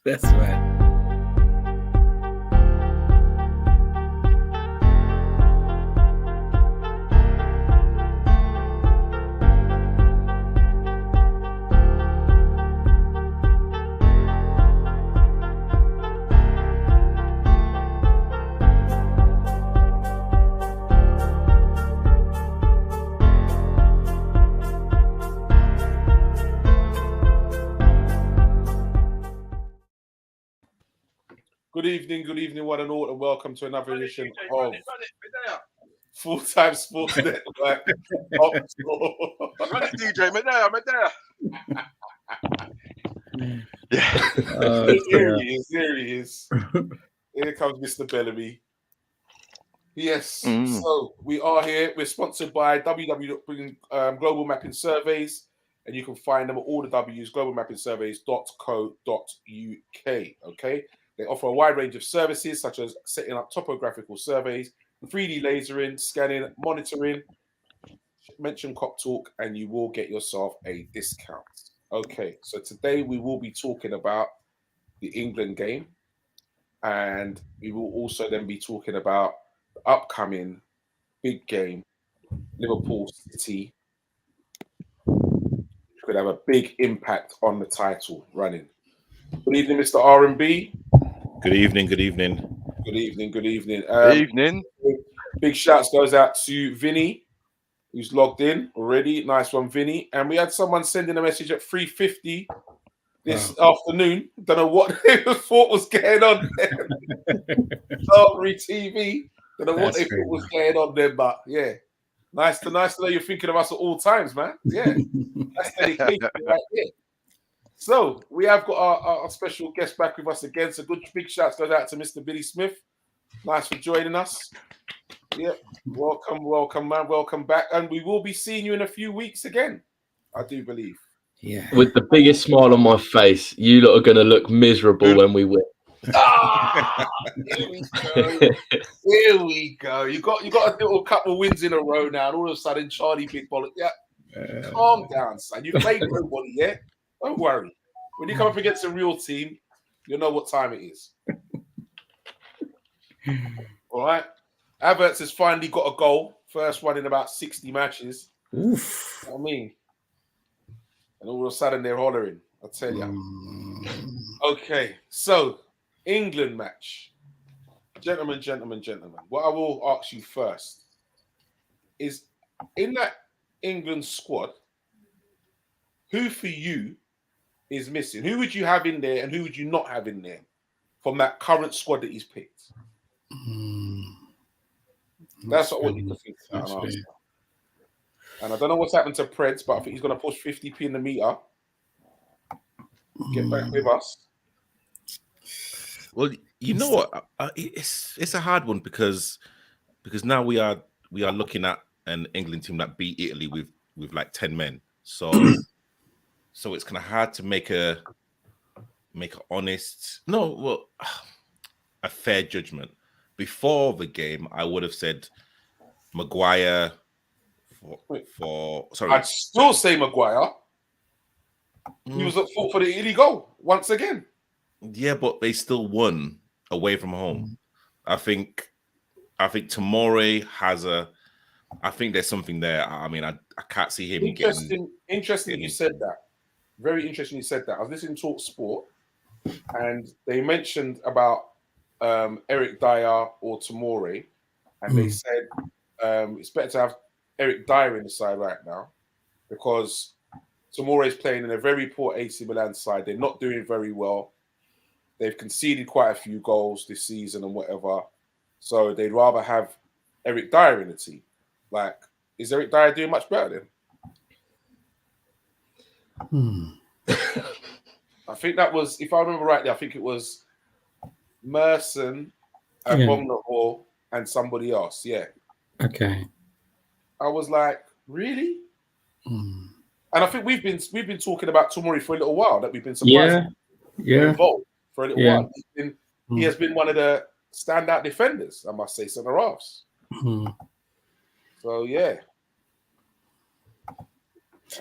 That's right. Good evening, one and all, and welcome to another edition of Full-Time Sports Network. Run it, DJ, Here he is. Here comes Mr. Bellamy. Yes, so we are here. We're sponsored by Global Mapping Surveys, and you can find them at all the W's, globalmappingsurveys.co.uk. Okay. They offer a wide range of services such as setting up topographical surveys, 3D lasering, scanning, monitoring. Mention KopTalk and you will get yourself a discount. Okay, so today we will be talking about the England game, and we will also then be talking about the upcoming big game, Liverpool City. Could have a big impact on the title running. Good evening, Mr. R&B. Good evening. Good evening. Good evening. Big shouts goes out to Vinny, who's logged in already. Nice one, Vinny. And we had someone sending a message at 3:50 this afternoon. Don't know what they thought was going on there. Sorry, TV. Don't know what they thought was going on there, but yeah. Nice to know you're thinking of us at all times, man. Yeah. That's dedication right there. So we have got our special guest back with us again. So big shouts goes out to Mr. Billy Smith. Nice for joining us. Yeah, welcome, man. Welcome back. And we will be seeing you in a few weeks again, I do believe. Yeah. With the biggest smile on my face, you lot are going to look miserable when we win. Here we go. Here we go. You got a little couple of wins in a row now, and all of a sudden, Charlie Big Bollock. Yeah, calm down, son. You played nobody, yeah? Don't worry. When you come up against a real team, you'll know what time it is. All right. Havertz has finally got a goal. First one in about 60 matches. Oof. You know what I mean? And all of a sudden, they're hollering. I'll tell you. Okay. So, England match. Gentlemen. What I will ask you first is, in that England squad, who for you is missing? Who would you have in there and who would you not have in there from that current squad that he's picked? That's what you can think about. And I don't know what's happened to Preds, but I think he's going to push 50p in the meter. Get back with us. Well, you know what? It's a hard one because now we are looking at an England team that beat Italy with like 10 men. So it's kind of hard to make a fair judgment. Before the game, I would have said Maguire sorry. I'd still say Maguire. He was at fault for the Italy goal once again. Yeah, but they still won away from home. I think Tomori has I think there's something there. I mean, I can't see him Interesting you said that. Very interesting you said that. I was listening to Talk Sport, and they mentioned about Eric Dyer or Tomori, and they said it's better to have Eric Dyer in the side right now because Tomori is playing in a very poor AC Milan side. They're not doing very well. They've conceded quite a few goals this season and whatever. So they'd rather have Eric Dyer in the team. Like, is Eric Dyer doing much better then? I think that was, if I remember rightly, I think it was Merson and Bomnahor and somebody else. Yeah. Okay. I was like, really? And I think we've been talking about Tomori for a little while, that we've been surprised. Involved for a little while. He has been one of the standout defenders, I must say, centre halves. So yeah.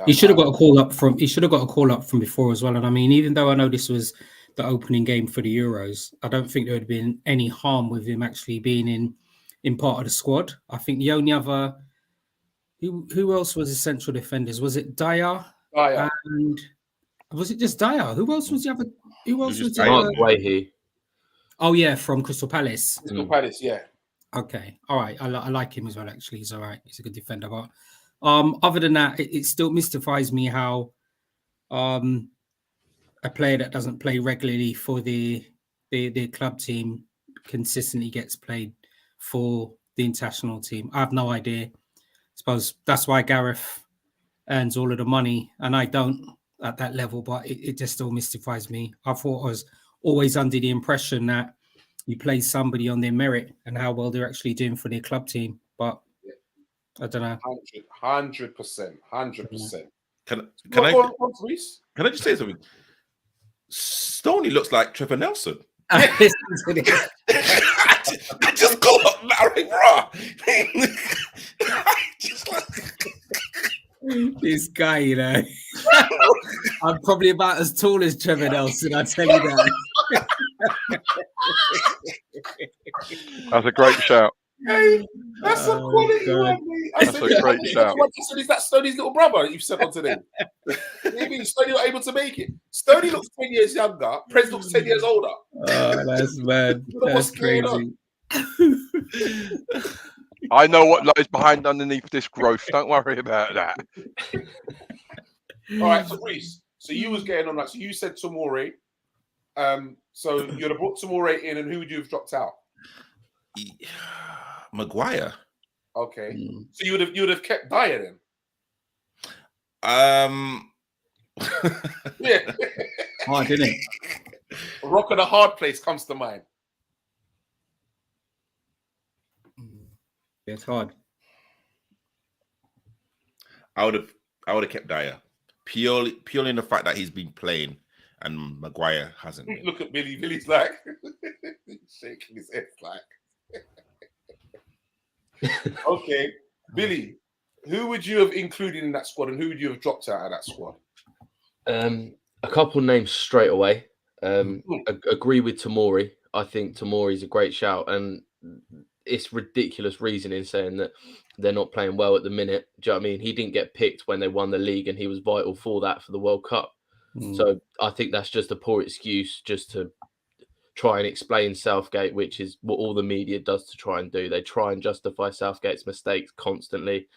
He should have got a call up from. He should have got a call up from before as well. And I mean, even though I know this was the opening game for the Euros, I don't think there would have been any harm with him actually being in part of the squad. I think the only other who else was the central defenders? Was it Dyer? Dyer. And was it just Dyer? Who else was the other? Who else was the Mark other? Guehi. Oh yeah, from Crystal Palace. Crystal Palace, yeah. Okay, all right. I like him as well. Actually, he's all right. He's a good defender. But other than that, it still mystifies me how a player that doesn't play regularly for the club team consistently gets played for the international team. I have no idea. Suppose that's why Gareth earns all of the money and I don't at that level, but it just still mystifies me. I thought I was always under the impression that you play somebody on their merit and how well they're actually doing for their club team, but I don't know. 100%. Can I just say something? Stoney looks like Trevor Nelson. I just got up married, bro. This guy, you know, I'm probably about as tall as Trevor Nelson. I tell you that. That's a great shout. Hey, that's a quality one, mate. That's a great shout. Is that Stoney's little brother you've said on today? Maybe Stoney not able to make it. Stoney looks 10 years younger. Prez looks 10 years older. Oh, that's mad. That's crazy. I know what lies behind underneath this growth. Don't worry about that. All right, so Reese, so you was getting on that. So you said Tomori. So you'd have brought Tomori in, and who would you have dropped out? Maguire. Okay. So you would have kept Dyer then? Yeah. Hard, didn't it? Rock and a hard place comes to mind. It's hard. I would have kept Dyer purely in the fact that he's been playing and Maguire hasn't been. Look at Billy. Billy's like shaking his head like. Okay, Billy, who would you have included in that squad and who would you have dropped out of that squad? A couple names straight away. Agree with Tomori. I think Tomori's a great shout, and it's ridiculous reasoning saying that they're not playing well at the minute. Do you know what I mean? He didn't get picked when they won the league, and he was vital for that for the World Cup. So I think that's just a poor excuse just to try and explain Southgate, which is what all the media does to try and do. They try and justify Southgate's mistakes constantly,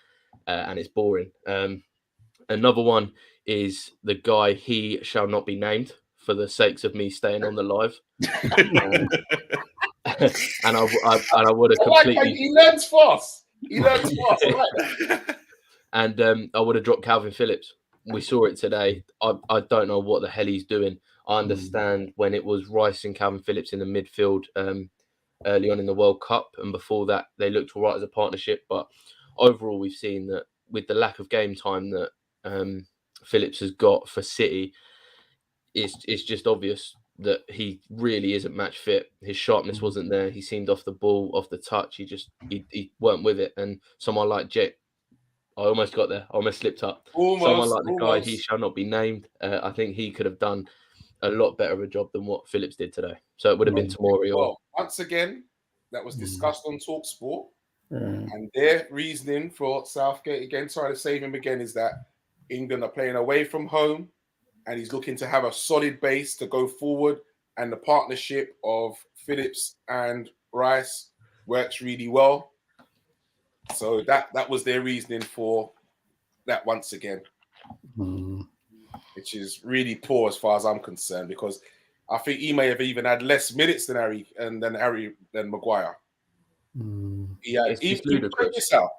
and it's boring. Another one is the guy, he shall not be named for the sakes of me staying on the live. And I would have completely. He learns fast. He learns fast. I like that. And I would have dropped Calvin Phillips. We saw it today. I don't know what the hell he's doing. I understand when it was Rice and Calvin Phillips in the midfield early on in the World Cup, and before that they looked all right as a partnership. But overall, we've seen that with the lack of game time that Phillips has got for City, it's just obvious that he really isn't match fit. His sharpness wasn't there. He seemed off the ball, off the touch. He weren't with it. And someone like Jet, I almost got there. I almost slipped up. Someone like the guy, he shall not be named. I think he could have done a lot better of a job than what Phillips did today. So it would have been Tomori. Well, once again, that was discussed on TalkSport. And their reasoning for Southgate, again, trying to save him again, is that England are playing away from home and he's looking to have a solid base to go forward. And the partnership of Phillips and Rice works really well. So that was their reasoning for that once again. Which is really poor as far as I'm concerned, because I think he may have even had less minutes than Maguire. Check this out.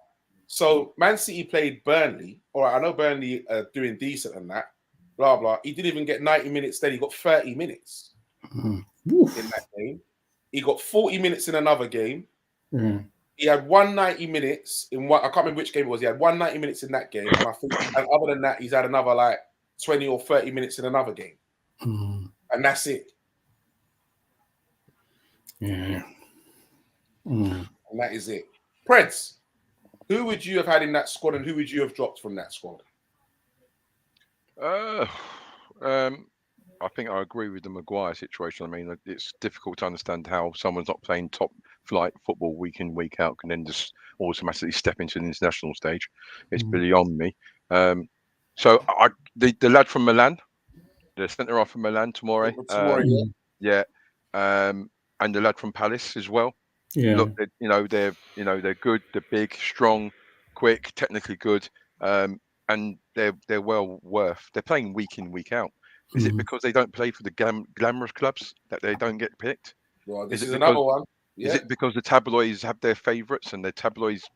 So Man City played Burnley. All right, I know Burnley are doing decent and that. Blah blah. He didn't even get 90 minutes. Then he got 30 minutes in that game. He got 40 minutes in another game. He had 190 minutes in what I can't remember which game it was. He had 190 minutes in that game, and I think, and other than that, he's had another like 20 or 30 minutes in another game, and that's it. Yeah, and that is it. Preds, who would you have had in that squad, and who would you have dropped from that squad? I think I agree with the Maguire situation. I mean, it's difficult to understand how someone's not playing top flight football week in, week out can then just automatically step into the international stage. It's beyond me. So the lad from Milan, the centre half from Milan, Tomori, yeah, and the lad from Palace as well. Yeah. Look, they're good, they're big, strong, quick, technically good, and they're well worth. They're playing week in, week out. Is it because they don't play for the glamorous clubs that they don't get picked? Well, this is because, another one. Yeah. Is it because the tabloids have their favourites and the tabloids,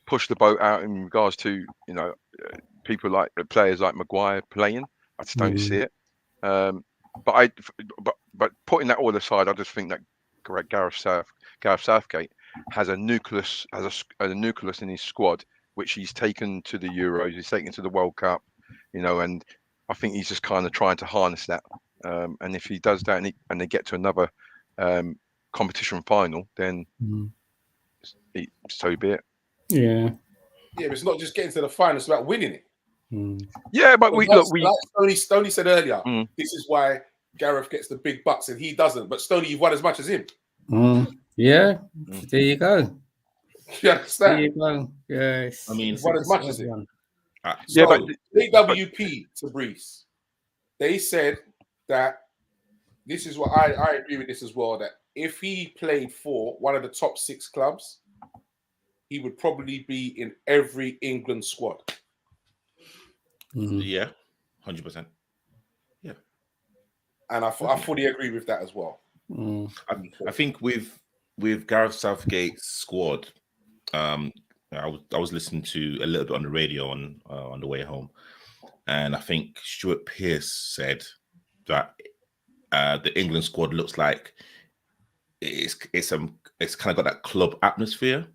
push the boat out in regards to people like players like Maguire playing? I just don't see it. But putting that all aside, I just think that Gareth Southgate has a nucleus in his squad which he's taken to the Euros, he's taken to the World Cup, and I think he's just kind of trying to harness that. And if he does that and they get to another competition final, then so be it. Yeah. Yeah, but it's not just getting to the final; it's about winning it. Yeah, but like Stoney said earlier, this is why Gareth gets the big bucks and he doesn't. But Stoney, you've won as much as him. Yeah, there you go. You understand? There you go. Yes. I mean, you've won as much as him. Yeah, but DWP to Brees, they said that this is what I agree with this as well. That if he played for one of the top 6 clubs, he would probably be in every England squad. Yeah, 100%. Yeah, and I fully agree with that as well. I think with Gareth Southgate's squad, I was listening to a little bit on the radio on the way home, and I think Stuart Pearce said that the England squad looks like it's kind of got that club atmosphere,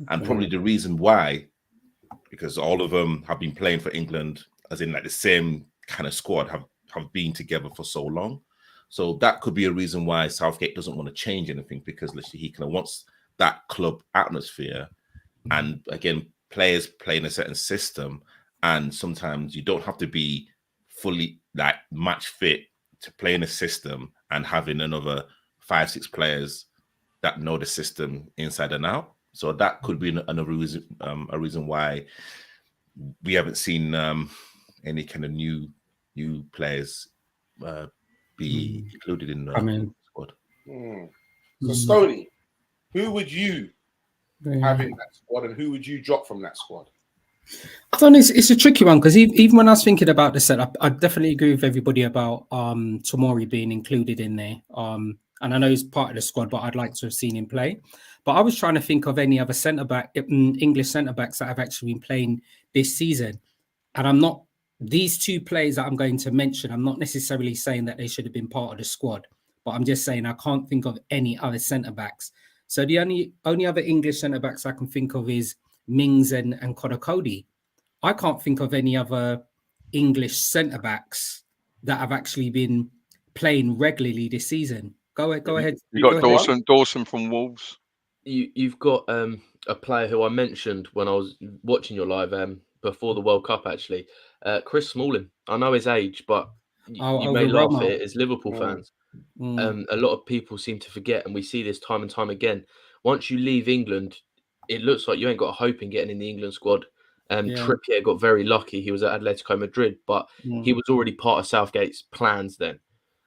and probably the reason why, because all of them have been playing for England, as in like the same kind of squad, have been together for so long. So that could be a reason why Southgate doesn't want to change anything, because literally he kind of wants that club atmosphere. And again, players play in a certain system, and sometimes you don't have to be fully like match fit to play in a system, and having another 5-6 players that know the system inside and out. So that could be another reason, a reason why we haven't seen any kind of new players be included in the squad. So Stoney, who would you have in that squad, and who would you drop from that squad? I don't know. It's a tricky one, because even when I was thinking about the setup, I definitely agree with everybody about Tomori being included in there. And I know he's part of the squad, but I'd like to have seen him play. But I was trying to think of any other English centre backs that have actually been playing this season, and I'm not. These 2 players that I'm going to mention, I'm not necessarily saying that they should have been part of the squad, but I'm just saying I can't think of any other centre backs. So the only other English centre backs I can think of is Mings and Kodakodi. I can't think of any other English centre backs that have actually been playing regularly this season. Go ahead. You got Dawson from Wolves. You've got a player who I mentioned when I was watching your live before the World Cup, actually. Chris Smalling. I know his age, but you may laugh at it as Liverpool fans. A lot of people seem to forget, and we see this time and time again. Once you leave England, it looks like you ain't got a hope in getting in the England squad. Trippier got very lucky. He was at Atletico Madrid, but he was already part of Southgate's plans then.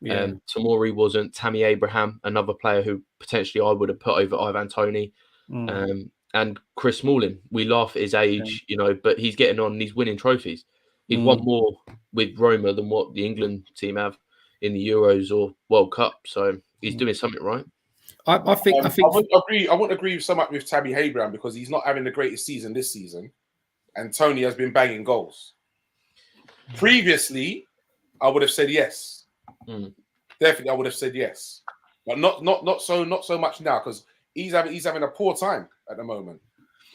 Tomori wasn't. Tammy Abraham, another player who potentially I would have put over Ivan Toney. And Chris Smalling, we laugh at his age, but he's getting on and he's winning trophies. He'd want more with Roma than what the England team have in the Euros or World Cup. So he's doing something right. I wouldn't agree so much with Tammy Abraham, because he's not having the greatest season this season, and Tony has been banging goals. Previously, I would have said yes. Definitely, I would have said yes, but not so much now, because he's having a poor time at the moment.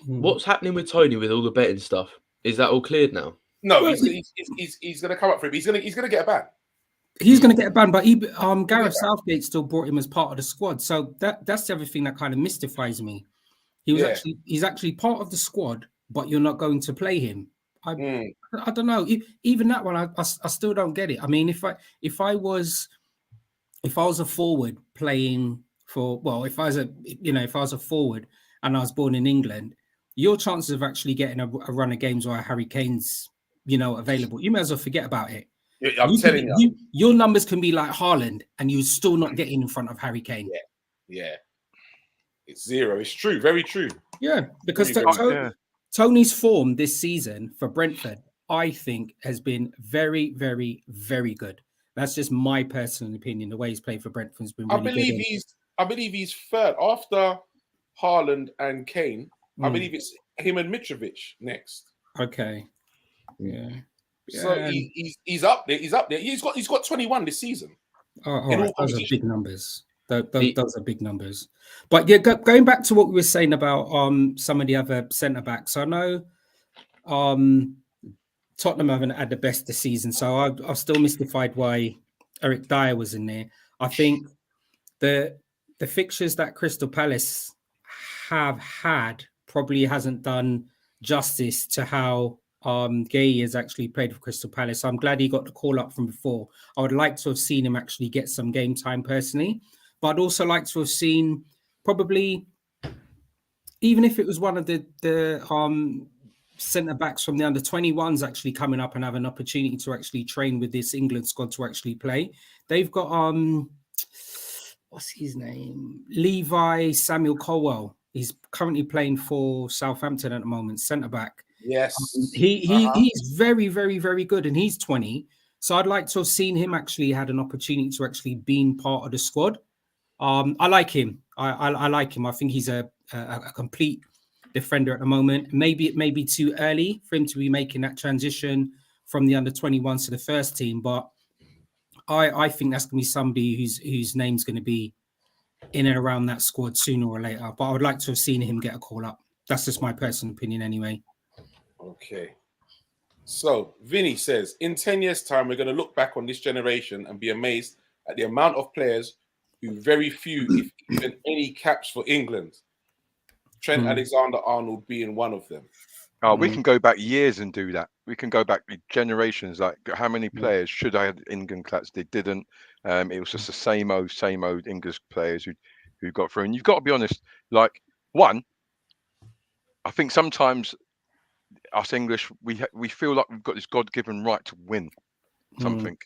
What's happening with Tony with all the betting stuff? Is that all cleared now? No, he's going to come up for him. He's going to get a ban. He's going to get a ban, but Gareth Southgate still brought him as part of the squad. So that's the other thing that kind of mystifies me. He's actually part of the squad, but you're not going to play him. I don't know. Even that one, I still don't get it. I mean, if I was a forward playing for, well, if I was a forward and I was born in England, your chances of actually getting a run of games where Harry Kane's, available, you may as well forget about it. I'm telling you, your numbers can be like Haaland, and you're still not getting in front of Harry Kane. Yeah. It's zero. It's true. Very true. Yeah, because Tony's form this season for Brentford, I think, has been very, very, very good. That's just my personal opinion. The way he's played for Brentford has been really good. I believe he's third after Haaland and Kane. I believe it's him and Mitrovic next. Okay. Yeah. So he's up there. He's up there. He's got 21 this season. All right. Those are big numbers. Those are big numbers. But yeah, going back to what we were saying about some of the other centre backs, I know Tottenham haven't had the best this season, so I'm still mystified why Eric Dyer was in there. I think the fixtures that Crystal Palace have had probably hasn't done justice to how Gay has actually played for Crystal Palace. I'm glad he got the call up from before. I would like to have seen him actually get some game time personally, but I'd also like to have seen probably, even if it was one of the centre backs from the under 21s actually coming up and have an opportunity to actually train with this England squad to actually play. They've got what's his name? Levi Samuel Colwell. He's currently playing for Southampton at the moment, centre back. Yes. He's very, very, very good, and he's 20. So I'd like to have seen him actually had an opportunity to actually being part of the squad. I like him. I like him. I think he's a complete defender at the moment. Maybe it may be too early for him to be making that transition from the under 21s to the first team, but I think that's going to be somebody whose name's going to be in and around that squad sooner or later. But I would like to have seen him get a call up. That's just my personal opinion anyway. Okay. So Vinny says, in 10 years' time, we're going to look back on this generation and be amazed at the amount of players who very few, if even any, caps for England. Trent Alexander-Arnold being one of them. Oh, we can go back years and do that. We can go back generations. Like, how many players should I have England caps? They didn't. It was just the same old English players who got through. And you've got to be honest. Like, one, I think sometimes us English, we feel like we've got this God-given right to win something.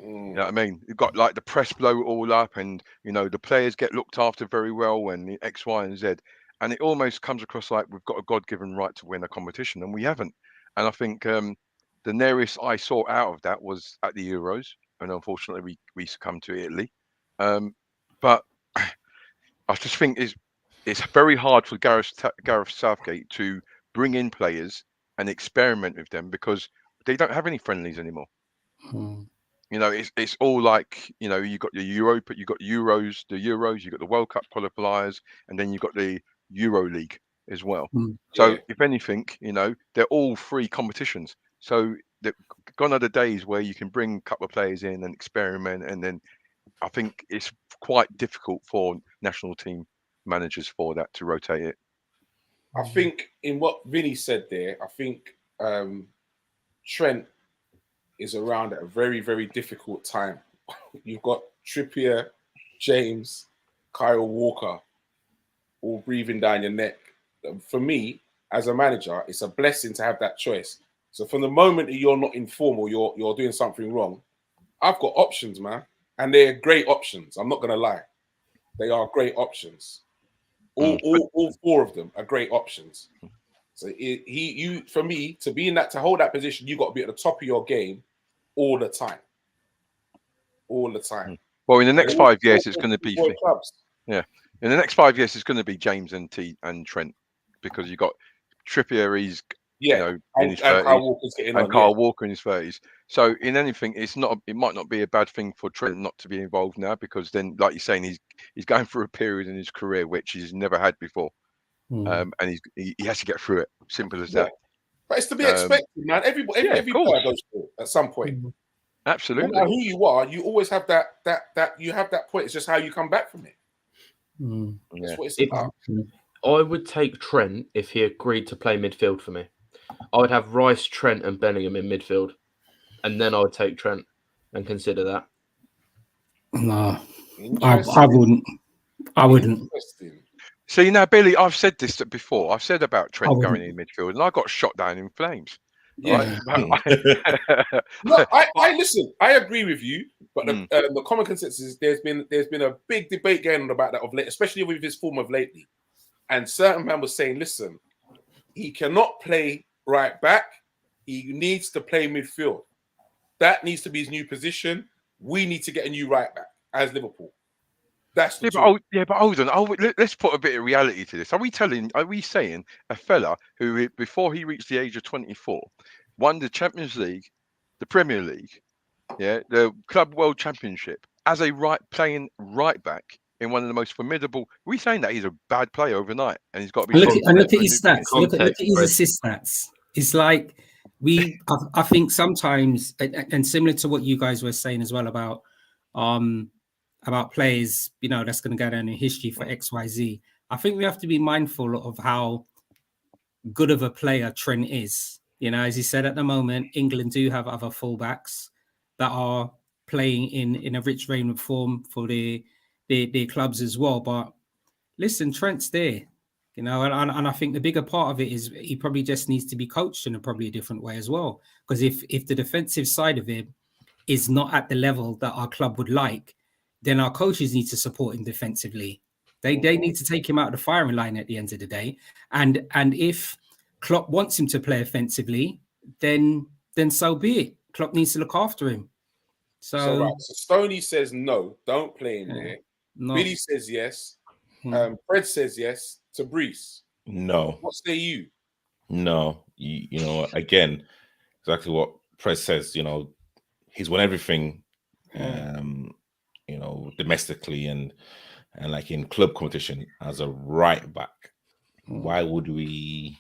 You know what I mean? You've got like the press blow it all up, and the players get looked after very well, and the X, Y, and Z. And it almost comes across like we've got a God-given right to win a competition, and we haven't. And I think the nearest I saw out of that was at the Euros, and unfortunately we succumbed to Italy. But I just think it's very hard for Gareth Southgate to bring in players and experiment with them because they don't have any friendlies anymore. It's all like, you've got the Europa, you've got the Euros, you've got the World Cup qualifiers, and then you've got the Euro League as well. So if anything, they're all free competitions. So gone are the days where you can bring a couple of players in and experiment, and then I think it's quite difficult for national team managers for that to rotate it. I think in what Vinny said there, I think Trent is around at a very, very difficult time. You've got Trippier, James, Kyle Walker, all breathing down your neck. For me, as a manager, it's a blessing to have that choice. So from the moment that you're not in form or you're doing something wrong, I've got options, man. And they're great options. I'm not going to lie. They are great options. All four of them are great options. So for me, to hold that position, you got to be at the top of your game all the time. All the time. Well, in the next 5 years, it's going to be clubs. Yeah. In the next 5 years, it's going to be James and Trent, because you got Trippier. He's in his 30s, and Kyle Walker in his 30s. So in anything, it might not be a bad thing for Trent not to be involved now, because then, like you're saying, he's going through a period in his career which he's never had before, and he has to get through it. Simple as that. But it's to be expected, man. Every player goes through it at some point. Absolutely. No matter who you are, you always have that you have that point. It's just how you come back from it. That's what it's about. I would take Trent if he agreed to play midfield for me. I would have Rice, Trent, and Bellingham in midfield, and then I would take Trent and consider that. No, I wouldn't. I wouldn't. Interesting. See, now, Billy, I've said this before. I've said about Trent going in midfield, and I got shot down in flames. Yeah. Right? No, I listen. I agree with you, but the common consensus is there's been a big debate going on about that of late, especially with his form of lately. And certain man was saying, listen, he cannot play right back. He needs to play midfield. That needs to be his new position. We need to get a new right back as Liverpool. That's the but hold on. Let's put a bit of reality to this. Are we saying a fella who, before he reached the age of 24, won the Champions League, the Premier League, the Club World Championship, as playing right back in one of the most formidable? Are we saying that he's a bad player overnight and he's got to be? Look at his stats. Look at his assist stats. It's like I think sometimes, and similar to what you guys were saying as well about players, that's going to go down in history for XYZ. I think we have to be mindful of how good of a player Trent is. As he said, at the moment, England do have other fullbacks that are playing in a rich vein of form for their clubs as well. But listen, Trent's there, and I think the bigger part of it is he probably just needs to be coached in probably a different way as well. Because if the defensive side of him is not at the level that our club would like, then our coaches need to support him defensively. They need to take him out of the firing line at the end of the day. And if Klopp wants him to play offensively, then so be it. Klopp needs to look after him. So Stoney says no, don't play him there. No. Billy says yes. Fred says yes. To Brees, no. What say you? No, you know, again, exactly what Fred says. He's won everything. Domestically and like in club competition as a right back. Why would we?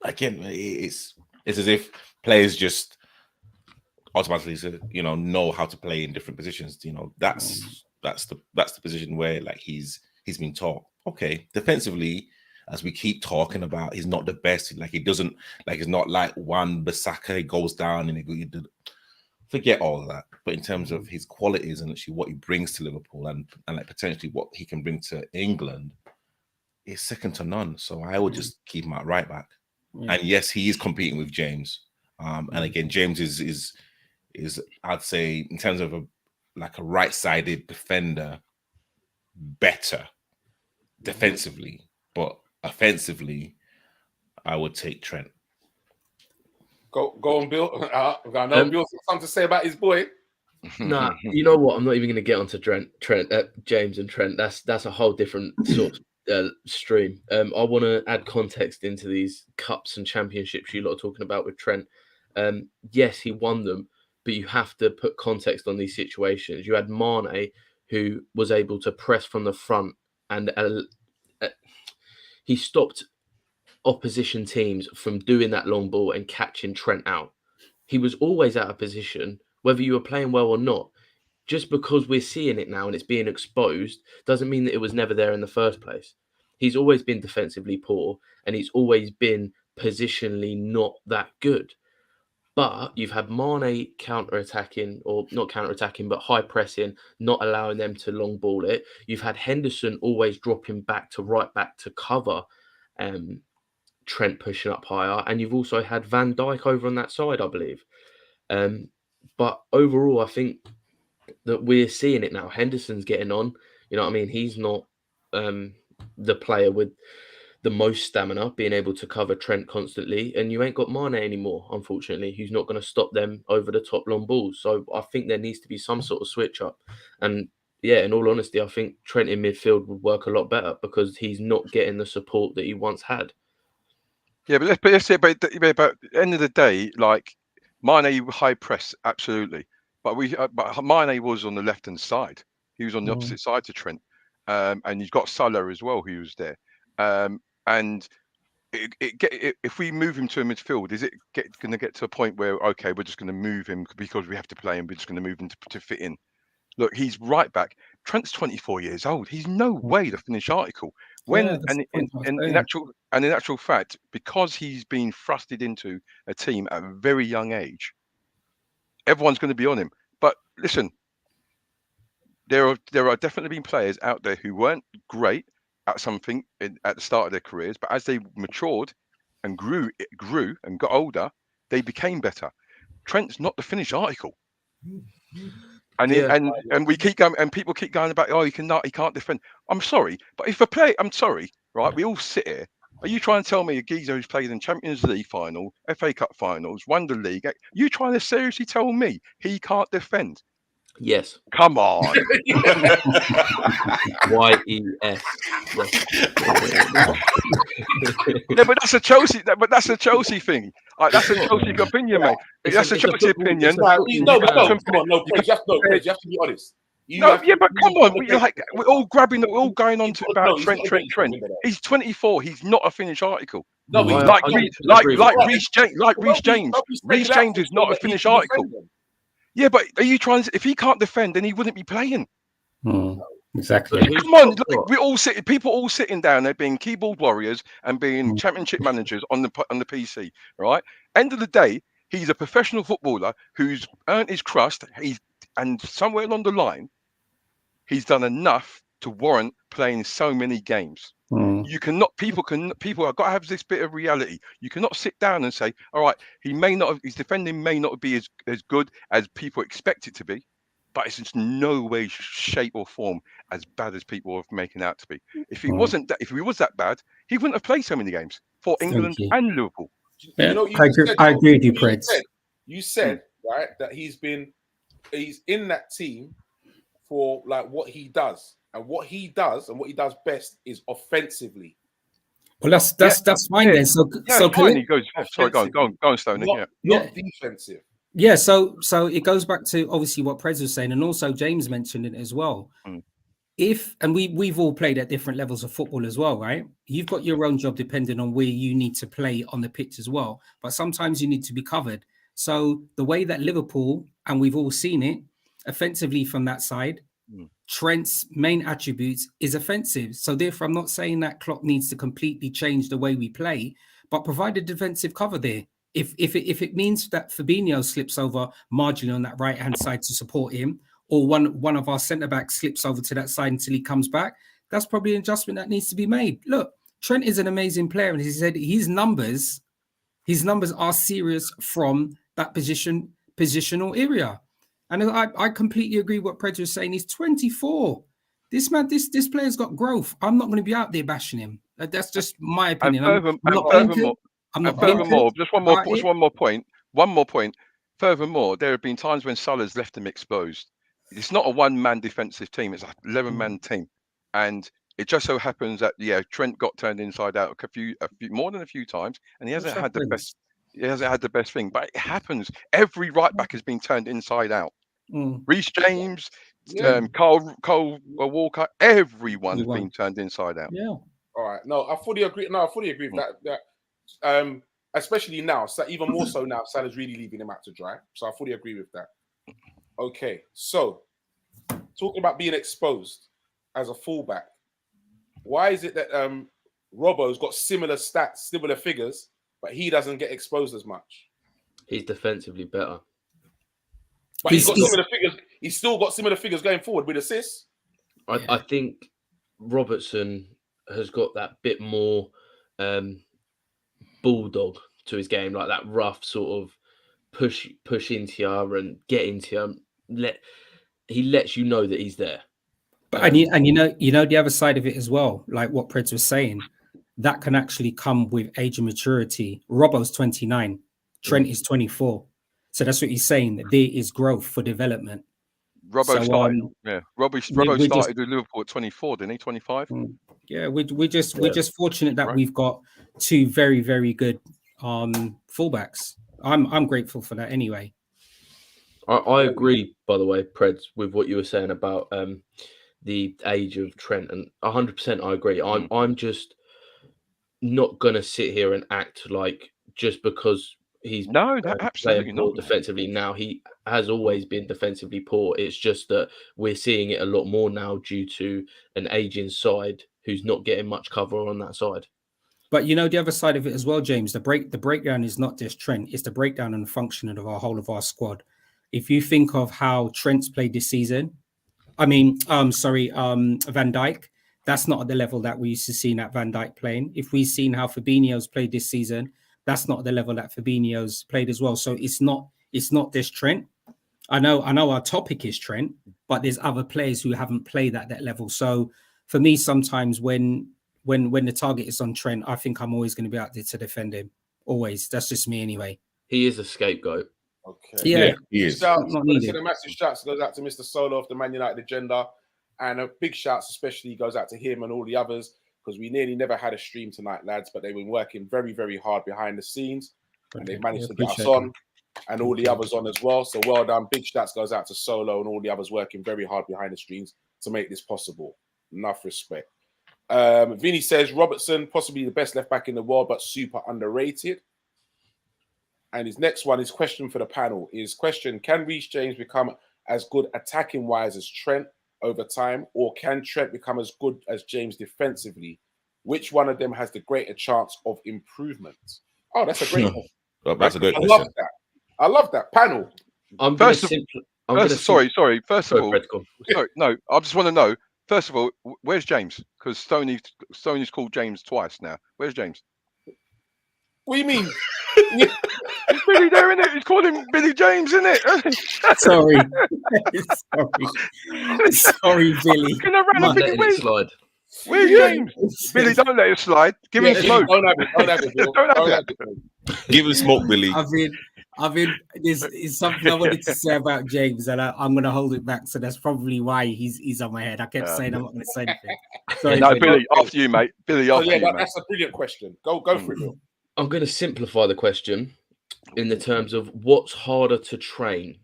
Again, it's as if players just automatically know how to play in different positions. That's the position where like he's been taught. Okay, defensively, as we keep talking about, he's not the best. Like it's not like Wan-Bissaka. He goes down and he forget all of that. But in terms of his qualities and actually what he brings to Liverpool and like potentially what he can bring to England, is second to none. So I would just keep him at right back. And yes, he is competing with James. And again, James is I'd say in terms of a right-sided defender, better defensively, but offensively, I would take Trent. Go on, Bill. I know Bill's got something to say about his boy. Nah, you know what? I'm not even going to get onto James and Trent. That's a whole different sort of stream. I want to add context into these cups and championships you lot are talking about with Trent. Yes, he won them, but you have to put context on these situations. You had Mane, who was able to press from the front, and he stopped opposition teams from doing that long ball and catching Trent out. He was always out of position, whether you were playing well or not. Just because we're seeing it now and it's being exposed doesn't mean that it was never there in the first place. He's always been defensively poor and he's always been positionally not that good. But you've had Mane counter-attacking, or not counter-attacking, but high pressing, not allowing them to long ball it. You've had Henderson always dropping back to right back to cover Trent pushing up higher. And you've also had Van Dijk over on that side, I believe. But overall, I think that we're seeing it now. Henderson's getting on. You know what I mean? He's not the player with the most stamina, being able to cover Trent constantly. And you ain't got Mane anymore, unfortunately, who's not going to stop them over the top long balls. So I think there needs to be some sort of switch up. And yeah, in all honesty, I think Trent in midfield would work a lot better because he's not getting the support that he once had. Yeah, but let's say about the end of the day, like Mane high press, absolutely. But Mane was on the left hand side. He was on the opposite side to Trent, and you've got Salah as well, who was there. And if we move him to a midfield, is it going to get to a point where okay, we're just going to move him because we have to play him? We're just going to move him to fit in. Look, he's right back. Trent's 24 years old. He's no way the finished article. When Yeah, that's the point I was in saying. actual fact, because he's been thrusted into a team at a very young age, everyone's going to be on him. But listen, there are definitely been players out there who weren't great at something at the start of their careers, but as they matured and grew and got older, they became better. Trent's not the finished article. And Yeah. and we keep going, and people keep going about, oh, he can't defend. I'm sorry, but if a player, I'm sorry, right? We all sit here. Are you trying to tell me a geezer who's played in Champions League final, FA Cup finals, won the league? You trying to seriously tell me he can't defend? Yes. Come on. YES. Yeah, but that's a Chelsea. But that's a Chelsea thing. That's a Chelsea opinion, mate. That's a Chelsea opinion. Come on, no, Pres, you have to be honest. But come on, we're all going on to about Trent. He's 24. He's not a finished article. No, like Reece James. Reece James is not a finished article. Yeah, but are you trying? If he can't defend, then he wouldn't be playing. Exactly. Come on, people all sitting down there being keyboard warriors and being championship managers on the PC, right? End of the day, he's a professional footballer who's earned his crust. And somewhere along the line, he's done enough to warrant playing so many games. You cannot. People have got to have this bit of reality. You cannot sit down and say, all right, his defending may not be as good as people expect it to be, but it's in no way, shape, or form as bad as people are making out to be. If he was that bad, he wouldn't have played so many games for England and Liverpool. Yeah, I agree with you, Preds. You said right that he's in that team for like what he does. And what he does best is offensively. Well, that's fine then. So fine. He goes. Sorry, go on, Stoney. Not defensive. Yeah. So it goes back to obviously what Prez was saying, and also James mentioned it as well. We've all played at different levels of football as well, right? You've got your own job depending on where you need to play on the pitch as well. But sometimes you need to be covered. So the way that Liverpool, and we've all seen it, offensively from that side. Trent's main attributes is offensive. So therefore, I'm not saying that Klopp needs to completely change the way we play, but provide a defensive cover there. If it means that Fabinho slips over marginally on that right-hand side to support him, or one of our centre-backs slips over to that side until he comes back, that's probably an adjustment that needs to be made. Look, Trent is an amazing player, and he said his numbers are serious from that positional area. And I completely agree with what Preds was saying. He's 24. This player's got growth. I'm not going to be out there bashing him. That's just my opinion. Furthermore, just one more point. Furthermore, there have been times when Salah's left him exposed. It's not a one-man defensive team. It's an 11-man team. And it just so happens that, Trent got turned inside out a few more than a few times, and he hasn't had the best. He hasn't had the best thing, but it happens. Every right back has been turned inside out. Reece James, Cole Walker, everyone's been turned inside out. Yeah. All right. No, I fully agree. With that. Especially now, so even more so now, Salah's really leaving him out to dry. So I fully agree with that. Okay. So talking about being exposed as a fullback, why is it that Robbo's got similar stats, similar figures, but he doesn't get exposed as much? He's defensively better. But he's got similar figures. He's still got similar figures going forward with assists. I think Robertson has got that bit more bulldog to his game, like that rough sort of push into you and get into you. He lets you know that he's there. But you know the other side of it as well, like what Preds was saying, that can actually come with age and maturity. Robbo's 29, Trent is 24. So that's what he's saying, that there is growth for development. Robbo started with Liverpool at 24, didn't he? 25? Yeah, we're just fortunate that we've got two very, very good fullbacks. I'm grateful for that anyway. I agree, by the way, Preds, with what you were saying about the age of Trent, and 100% I agree. I'm just not gonna sit here and act like just because he's absolutely not defensively now. He has always been defensively poor. It's just that we're seeing it a lot more now due to an aging side who's not getting much cover on that side. But you know the other side of it as well, James. The breakdown is not just Trent; it's the breakdown and functioning of our whole of our squad. If you think of how Trent's played this season, Van Dijk, that's not at the level that we used to see Van Dijk playing. If we've seen how Fabinho's played this season, that's not the level that Fabinho's played as well. So it's not this Trent. I know our topic is Trent, but there's other players who haven't played at that level. So for me, sometimes when the target is on Trent, I think I'm always going to be out there to defend him. Always. That's just me anyway. He is a scapegoat. Okay. Yeah, he is. Shouts, Not needed. a massive shouts goes out to Mr. Solo of the Man United agenda, and a big shouts especially goes out to him and all the others, because we nearly never had a stream tonight, lads, but they've been working very, very hard behind the scenes, and they've managed to get us on, and all the others on as well. So well done. Big shouts goes out to Solo and all the others working very hard behind the streams to make this possible. Enough respect. Vinny says Robertson, possibly the best left back in the world, but super underrated. And his next one, his question for the panel is can Reece James become as good attacking wise as Trent over time, or can Trent become as good as James defensively? Which one of them has the greater chance of improvement? Oh, that's a great one. That's a good question. Love that. I love that panel. First of all, no, I just want to know. First of all, where's James? Because Stoney's called James twice now. Where's James? What do you mean? He's Billy there, isn't it? He's called him Billy James, isn't it? Sorry, sorry, Billy. Not letting it slide. Where's James? Billy, don't let it slide. Give him smoke. Don't have it. Don't have it. Give him smoke, Billy. There's something I wanted to say about James, and I'm going to hold it back. So that's probably why he's on my head. I kept saying I'm not going to say anything. Sorry, no, Billy, after you, mate. Billy, after you, mate. That's a brilliant question. Go for it, Bill. I'm going to simplify the question in the terms of what's harder to train.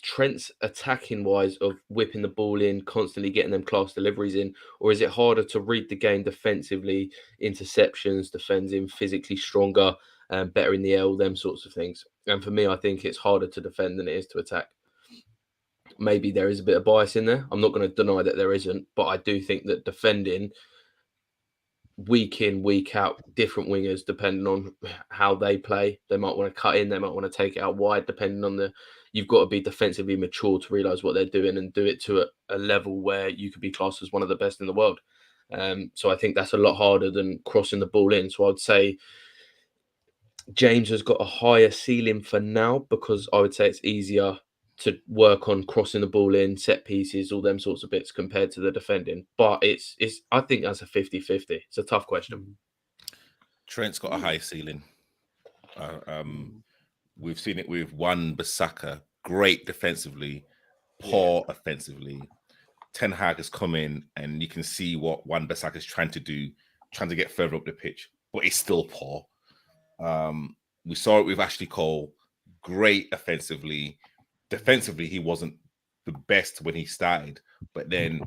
Trent's attacking wise of whipping the ball in, constantly getting them class deliveries in, or is it harder to read the game defensively, interceptions, defending physically stronger, better in the L, them sorts of things? And for me, I think it's harder to defend than it is to attack. Maybe there is a bit of bias in there. I'm not going to deny that there isn't, but I do think that defending week in, week out, different wingers, depending on how they play, they might want to cut in, they might want to take it out wide, depending on you've got to be defensively mature to realise what they're doing and do it to a level where you could be classed as one of the best in the world. So I think that's a lot harder than crossing the ball in. So I'd say James has got a higher ceiling for now, because I would say it's easier to work on crossing the ball in, set pieces, all them sorts of bits compared to the defending. But it's I think that's a 50-50. It's a tough question. Trent's got a high ceiling. We've seen it with Wan-Bissaka, great defensively, poor offensively. Ten Hag has come in and you can see what Wan-Bissaka is trying to do, trying to get further up the pitch, but it's still poor. We saw it with Ashley Cole, great offensively. Defensively, he wasn't the best when he started, but then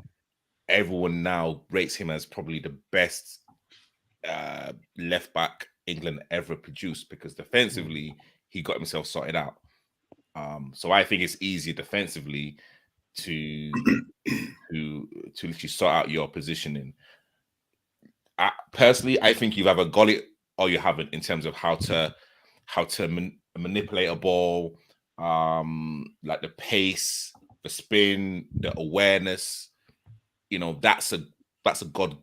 everyone now rates him as probably the best left back England ever produced, because defensively he got himself sorted out. So I think it's easier defensively to literally sort out your positioning. Personally, I think you've either got it or you haven't in terms of how to manipulate a ball. Like the pace, the spin, the awareness, that's a God,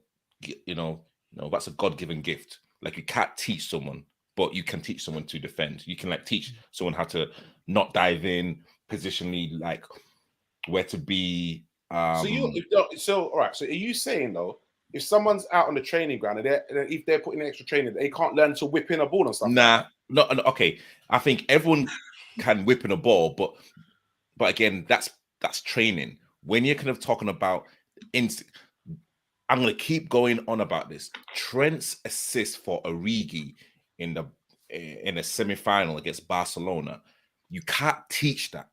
that's a God-given gift. Like you can't teach someone, but you can teach someone to defend. You can teach someone how to not dive in, positionally, like where to be. All right. So are you saying though, if someone's out on the training ground and if they're putting extra training, they can't learn to whip in a ball and stuff? Nah, no. Okay, I think everyone can whip in a ball, but again, that's training. When you're kind of talking about I'm going to keep going on about this. Trent's assist for Origi in a semi-final against Barcelona, you can't teach that.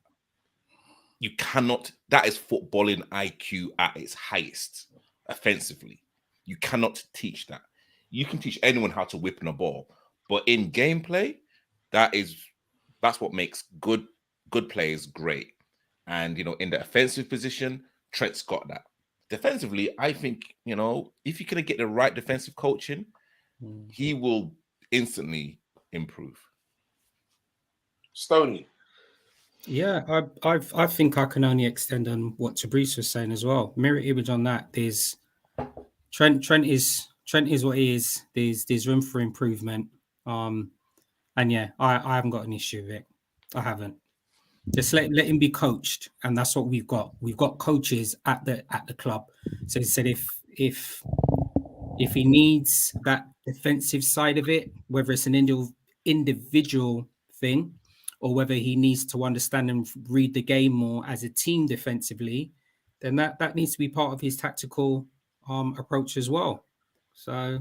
You cannot. That is footballing IQ at its highest, offensively. You cannot teach that. You can teach anyone how to whip in a ball, but in gameplay, that's what makes good players great. And in the offensive position, Trent's got that. defensively, I think, if you can get the right defensive coaching, he will instantly improve. Stoney. Yeah, I think I can only extend on what Tabrice was saying as well. Mirror image on that. There's Trent is what he is. There's room for improvement. And yeah, I haven't got an issue with it. I haven't. Just let him be coached, and that's what we've got. We've got coaches at the club. So he said if he needs that defensive side of it, whether it's an individual thing, or whether he needs to understand and read the game more as a team defensively, then that needs to be part of his tactical approach as well. So,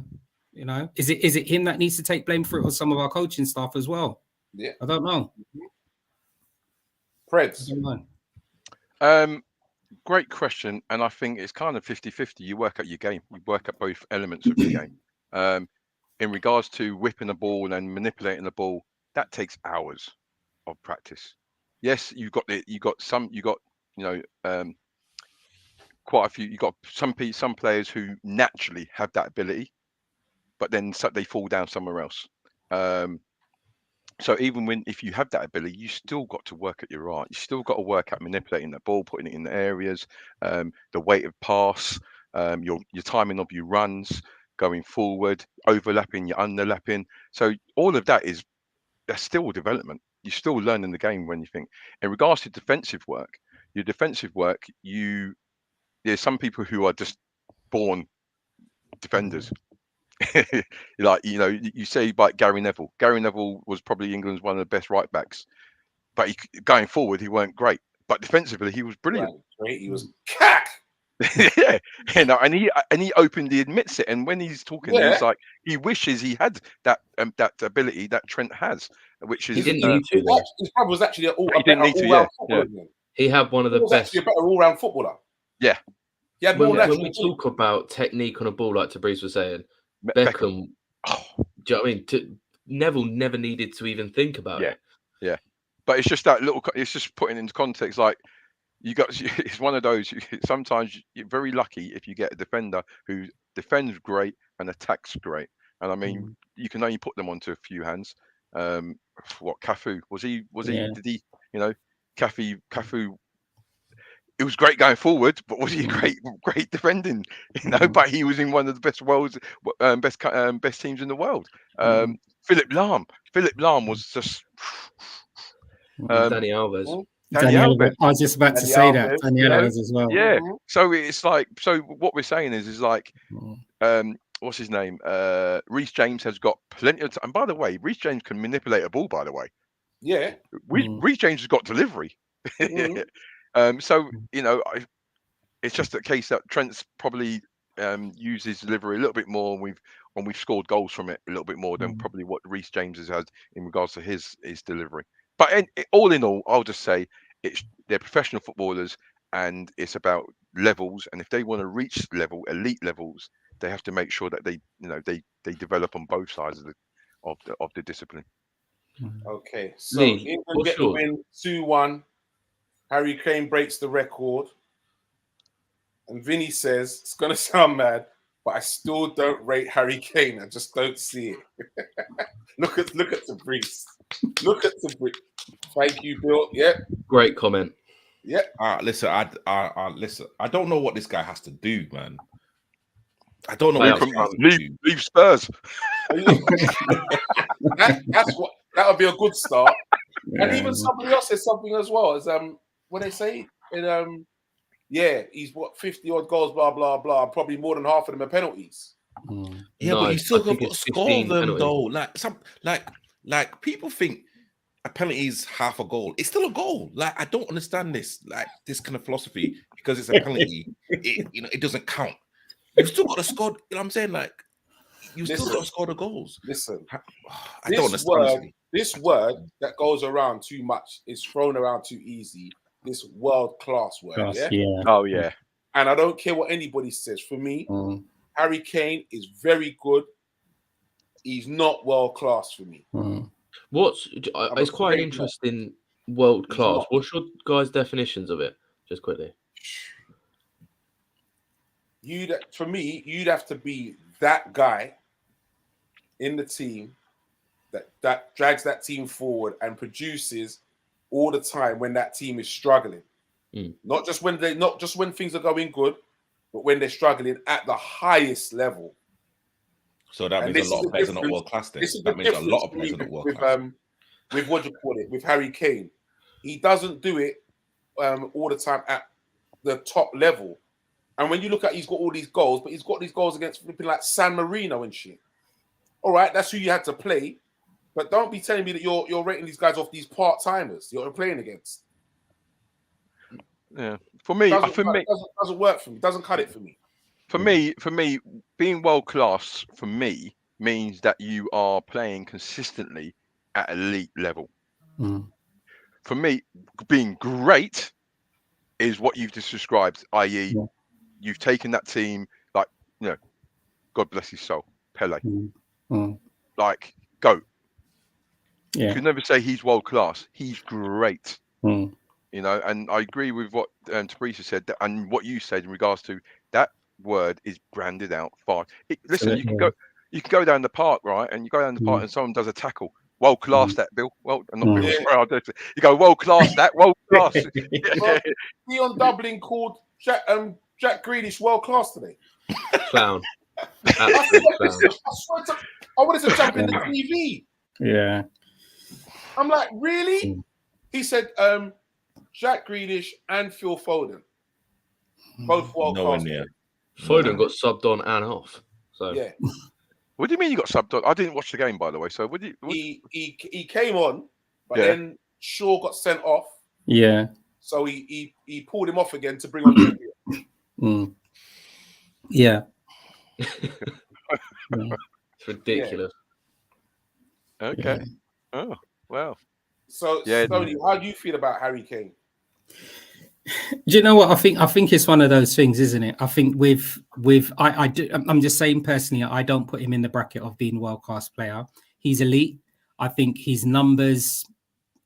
is it him that needs to take blame for it, or some of our coaching staff as well? Yeah, I don't know. Preds. Great question, and I think it's kind of 50-50. You work at your game. You work at both elements of your game. In regards to whipping the ball and manipulating the ball, that takes hours of practice. Yes, quite a few. You got some players who naturally have that ability, but then they fall down somewhere else. So even if you have that ability, you still got to work at your art. You still got to work at manipulating the ball, putting it in the areas, the weight of pass, your timing of your runs, going forward, overlapping, your underlapping. So all of that's still development. You're still learning the game when you think. In regards to defensive work, there's some people who are just born defenders. You say about Gary Neville. Gary Neville was probably England's one of the best right backs, but going forward he weren't great. But defensively he was brilliant. Right. He was cack. Yeah, and he openly admits it. And when he's talking, he's like he wishes he had that ability that Trent has, which is he didn't need to. His brother was actually he didn't need to. Yeah. He had one of the best. A better all-round footballer. Yeah. When we talk about technique on a ball, like Tabrice was saying, Beckham. Do you know what I mean? Neville never needed to even think about it. Yeah. But it's just that little. It's just putting into context. Like it's one of those. Sometimes you're very lucky if you get a defender who defends great and attacks great. And I mean, you can only put them onto a few hands. Cafu was he? Did he? Cafu. It was great going forward, but was he great defending? But he was in one of the best best teams in the world. Philip Lahm was just Dani Alves. I was just about to say that. Dani Alves as well. Yeah. So it's like, what we're saying is like, what's his name? Reece James has got plenty of time. And by the way, Reece James can manipulate a ball. By the way, yeah. Reece James has got delivery. So it's just a case that Trent's probably used his delivery a little bit more, and we've scored goals from it a little bit more than probably what Reece James has had in regards to his delivery. But all in all, I'll just say they're professional footballers, and it's about levels. And if they want to reach elite levels, they have to make sure that they develop on both sides of the discipline. Okay, so England get the win 2-1. Harry Kane breaks the record. And Vinny says, it's going to sound mad, but I still don't rate Harry Kane. I just don't see it. Look at Tabrice. Look at Tabrice. Thank you, Bill. Yeah. Great comment. Yeah. Listen, listen. I don't know what this guy has to do, man. I don't know what he has to do. Leave Spurs. That would be a good start. Yeah. And even somebody else said something as well. As what they say, he's 50 odd goals, blah blah blah. Probably more than half of them are penalties. Yeah, but you still got to score them though. Like people think a penalty is half a goal. It's still a goal. Like I don't understand this kind of philosophy because it's a penalty. It doesn't count. You've still got to score. You know what I'm saying? Like you still got to score the goals. Listen, I don't understand. This word that goes around too much is thrown around too easy. This world-class word, yeah. Oh, yeah. And I don't care what anybody says. For me, Harry Kane is very good. He's not world-class for me. It's quite an interesting world-class. What's your guys' definitions of it? Just quickly. for me, you'd have to be that guy in the team that drags that team forward and produces all the time when that team is struggling. Not just when things are going good, but when they're struggling at the highest level. So that means a lot of players are not world class. That means a lot of players are not world class. With what you call it, with Harry Kane, he doesn't do it all the time at the top level. And when you look at, he's got all these goals, but he's got these goals against flipping like San Marino and shit. All right, that's who you had to play, but don't be telling me that you're rating these guys off these part timers you're playing against. Yeah, for me, doesn't work for me. Doesn't cut it for me. For me, being world class for me means that you are playing consistently at elite level. For me, being great is what you've just described, i.e., you've taken that team, like, you know, God bless his soul, Pele, like, GOAT. You can never say he's world class. He's great. You know, and I agree with what Teresa said, and what you said in regards to that word is branded out far. Listen, you can go down the park, right? And you go down the park and someone does a tackle. World class that, Bill. Well, not Bill. Sorry, you go world class that. World class. Leon Dublin called Jack Grealish world class today. Clown. I wanted to jump in the TV. Yeah. I'm like, really? He said, Jack Grealish and Phil Foden, both world class. Foden got subbed on and off. So yeah. What do you mean you got subbed on? I didn't watch the game, by the way. So he came on, but then Shaw got sent off. Yeah. So he pulled him off again to bring on Trippier. Yeah. It's ridiculous. Yeah. Okay. Yeah. Oh, wow. So, Stoney, how do you feel about Harry Kane? Do you know what I think it's one of those things, isn't it? I think I'm just saying personally, I don't put him in the bracket of being a world-class player. He's elite. I think his numbers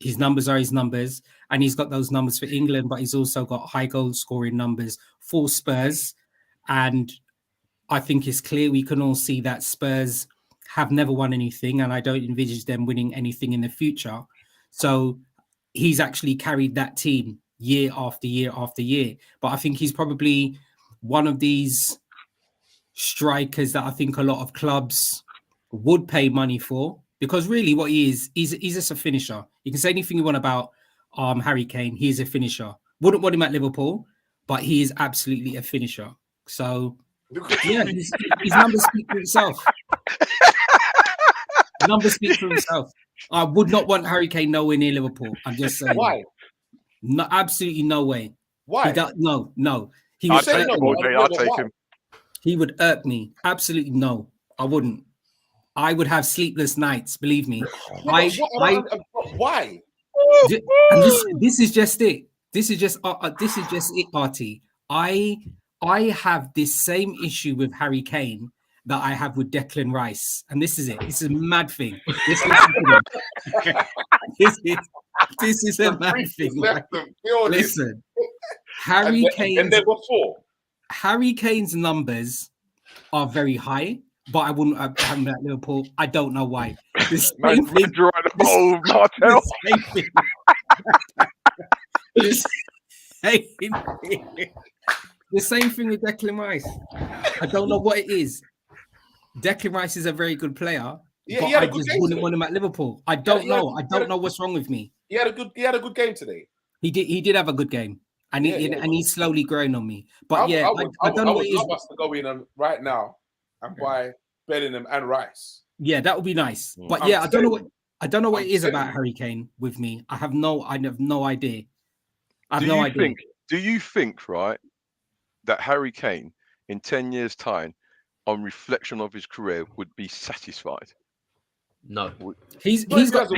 are his numbers, and he's got those numbers for England, but he's also got high goal scoring numbers for Spurs. And I think it's clear we can all see that Spurs have never won anything, and I don't envisage them winning anything in the future. So he's actually carried that team year after year after year. But I think he's probably one of these strikers that I think a lot of clubs would pay money for, because really what he is, he's just a finisher. You can say anything you want about Harry Kane. He's a finisher. Wouldn't want him at Liverpool, but he is absolutely a finisher. So yeah, his numbers speak for himself. Numbers speak for himself. I would not want Harry Kane nowhere near Liverpool. I'm just saying. Why? No, absolutely no way. Why? No. He I'll would take him. I'll take him. He would irk me. Absolutely no. I wouldn't. I would have sleepless nights. Believe me. Why? And this is just it. This is just it, Artie. I have this same issue with Harry Kane that I have with Declan Rice, and this is it. This is a mad thing. This is a mad thing. Listen, Harry Kane's numbers are very high, but I wouldn't have him at Liverpool. I don't know why. The same thing with Declan Rice. I don't know what it is. Declan Rice is a very good player, but I just wouldn't want him at Liverpool. I don't know. I don't know what's wrong with me. He had a good game today. He did have a good game, and he's slowly growing on me. But I don't know what it is. I would love us to go in right now and buy Bellingham and Rice. Yeah, that would be nice. But I don't know what it is about Harry Kane with me. I have no idea. Do you think, right, that Harry Kane in 10 years' time, on reflection of his career, would be satisfied? No. He's got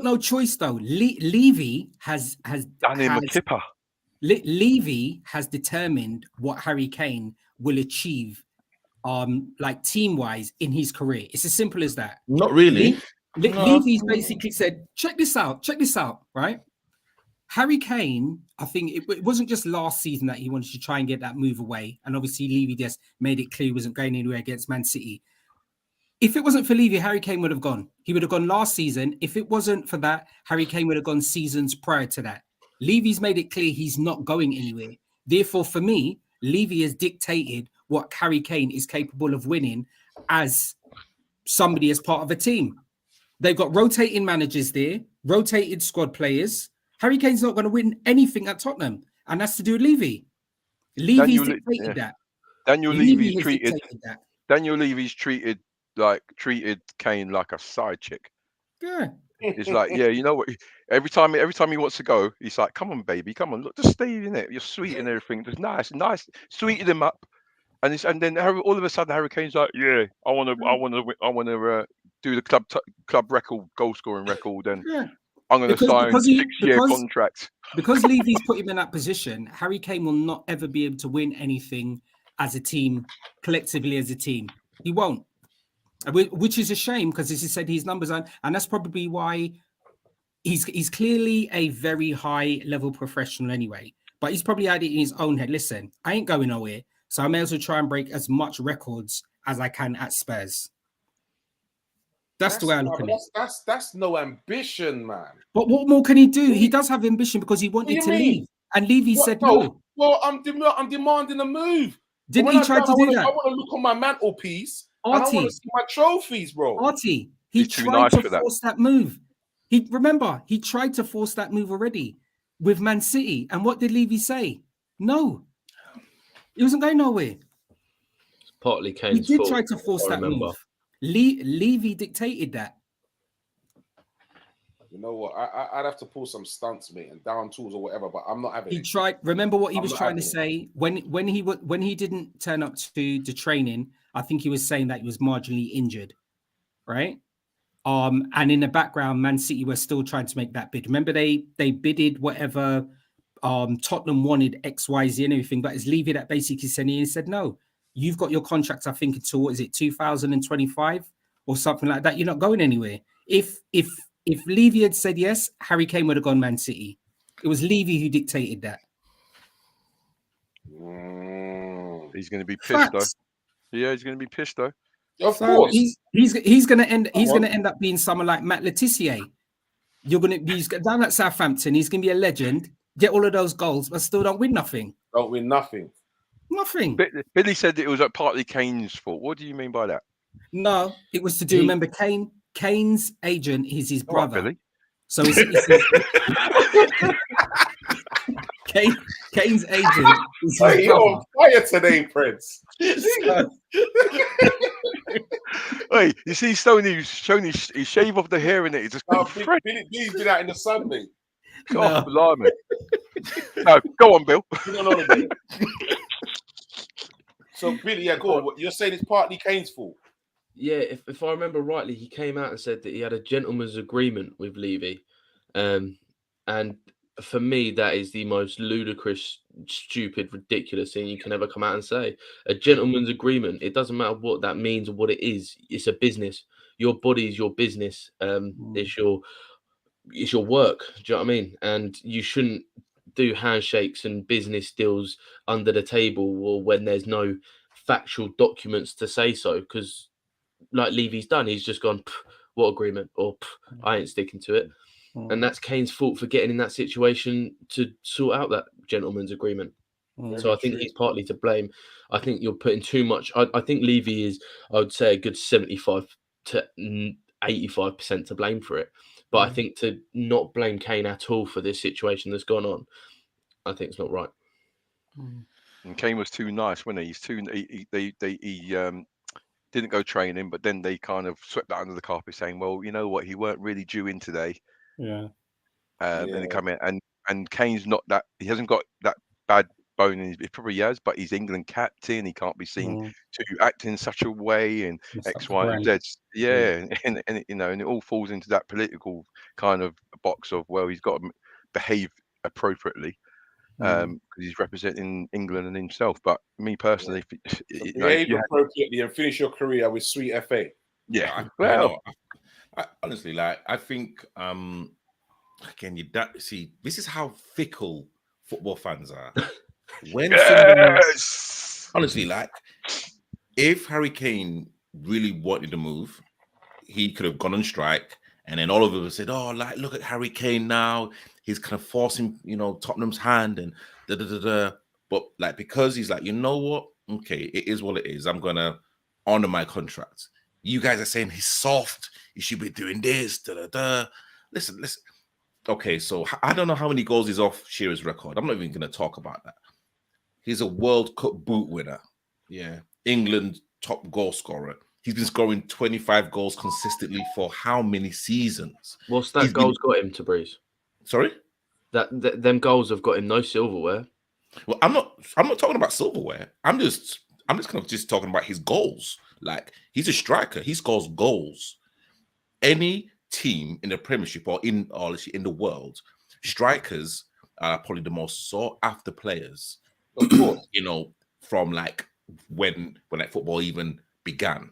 no choice though. Levy has done him a kipper. Levy has determined what Harry Kane will achieve, like team-wise in his career. It's as simple as that. Not really. Levy's basically said, check this out, right? Harry Kane, I think it wasn't just last season that he wanted to try and get that move away. And obviously, Levy just made it clear he wasn't going anywhere against Man City. If it wasn't for Levy, Harry Kane would have gone. He would have gone last season. If it wasn't for that, Harry Kane would have gone seasons prior to that. Levy's made it clear he's not going anywhere. Therefore, for me, Levy has dictated what Harry Kane is capable of winning as somebody as part of a team. They've got rotating managers there, rotated squad players. Harry Kane's not going to win anything at Tottenham, and that's to do with Levy. Levy's dictated that. Daniel Levy Levy's treated that. Daniel Levy's treated Kane like a side chick. Yeah. It's like, yeah, you know what? Every time he wants to go, he's like, "Come on, baby, come on, look, just stay in it. You're sweet and everything. Just nice, sweeten him up." And then all of a sudden, Harry Kane's like, "Yeah, I want to do the club record, goal scoring record, and I'm going to sign a 6-year contract." Because Levy's put him in that position, Harry Kane will not ever be able to win anything as a team, collectively as a team. He won't, which is a shame because, as you said, his numbers aren't, and that's probably why he's clearly a very high level professional anyway. But he's probably had it in his own head. Listen, I ain't going nowhere, so I may as well try and break as much records as I can at Spurs. That's the way I look at it. That's no ambition, man. But what more can he do? He does have ambition because he wanted to leave, and Levy said no. Well, I'm demanding a move. Didn't he try to do that? I want to look on my mantelpiece. And I want to see my trophies, bro. Artie, he tried to force that move. He tried to force that move already with Man City. And what did Levy say? No. He wasn't going nowhere. It's partly Kane's He did fault, try to force that move. Levy dictated that. You know what? I'd have to pull some stunts, mate, and down tools or whatever, but I'm not having it. He tried. Remember what he was trying to say when he didn't turn up to training. I think he was saying that he was marginally injured, right? And in the background, Man City were still trying to make that bid. Remember, they bidded whatever Tottenham wanted, X, Y, Z, and everything. But it's Levy that basically said no. You've got your contract, I think, until what is it, 2025 or something like that. You're not going anywhere. If Levy had said yes, Harry Kane would have gone Man City. It was Levy who dictated that. He's going to be pissed though. Yeah, he's going to be pissed though. Of course, he's going to end up being someone like Matt Letizia. He's down at Southampton. He's going to be a legend. Get all of those goals, but still don't win nothing. Don't win nothing. Nothing. Billy said that it was partly Kane's fault. What do you mean by that? No, it was to do. Remember, Kane's agent is his brother. Billy. So Kane's agent is his brother. You're on fire today, Prince. Hey, you see, Stoney's showing his shave off the hair in it. It's just Billy's been out in the sun, mate. Oh, blimey. No, go on, Bill. So, Billy, yeah, go on. You're saying it's partly Kane's fault? Yeah, if I remember rightly, he came out and said that he had a gentleman's agreement with Levy. And for me, that is the most ludicrous, stupid, ridiculous thing you can ever come out and say. A gentleman's agreement. It doesn't matter what that means or what it is. It's a business. Your body is your business. It's your work. Do you know what I mean? And you shouldn't do handshakes and business deals under the table or when there's no factual documents to say so. Because like Levy's done, he's just gone, what agreement? Or I ain't sticking to it. And that's Kane's fault for getting in that situation to sort out that gentleman's agreement. So I think he's partly to blame. I think you're putting too much. I think Levy is, I would say, a good 75 to 85% to blame for it. But I think to not blame Kane at all for this situation that's gone on, I think it's not right. And Kane was too nice, wasn't he? He's too. He didn't go training, but then they kind of swept that under the carpet, saying, "Well, you know what? He weren't really due in today." Yeah. And they come in, and Kane's not that. He hasn't got that bad bone in his. He probably has, but he's England captain. He can't be seen to act in such a way and X, Y, and Z. Yeah, and you know, and it all falls into that political kind of box of, well, he's got to behave appropriately because he's representing England and himself. But me personally, behave appropriately and finish your career with sweet FA. Yeah, well, I honestly, like, I think again, this is how fickle football fans are. When somebody, honestly, like, if Harry Kane really wanted to move, he could have gone on strike, and then all of us said, "Oh, like, look at Harry Kane now. He's kind of forcing, Tottenham's hand and da da da da." But like, because he's like, you know what? Okay, it is what it is. I'm gonna honor my contract. You guys are saying he's soft. He should be doing this. Da da da. Listen. Okay, so I don't know how many goals he's off Shearer's record. I'm not even gonna talk about that. He's a World Cup boot winner. Yeah, England top goal scorer. He's been scoring 25 goals consistently for how many seasons? What's that goals got him to Breeze? Sorry? Them goals have got him no silverware. Well, I'm not talking about silverware. I'm just kind of just talking about his goals. Like, he's a striker. He scores goals. Any team in the Premiership or in the world, strikers are probably the most sought after players. Of course. From like when like football even began.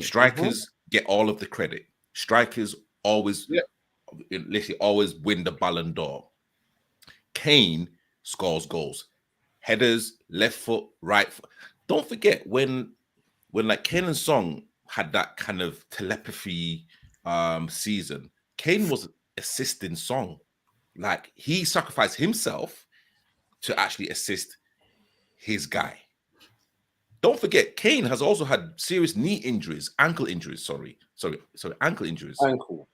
Strikers get all of the credit. Strikers always literally always win the Ballon d'Or. Kane scores goals. Headers, left foot, right foot. Don't forget when like Kane and Son had that kind of telepathy season, Kane was assisting Son. Like, he sacrificed himself to actually assist his guy. Don't forget, Kane has also had serious ankle injuries. Ankle,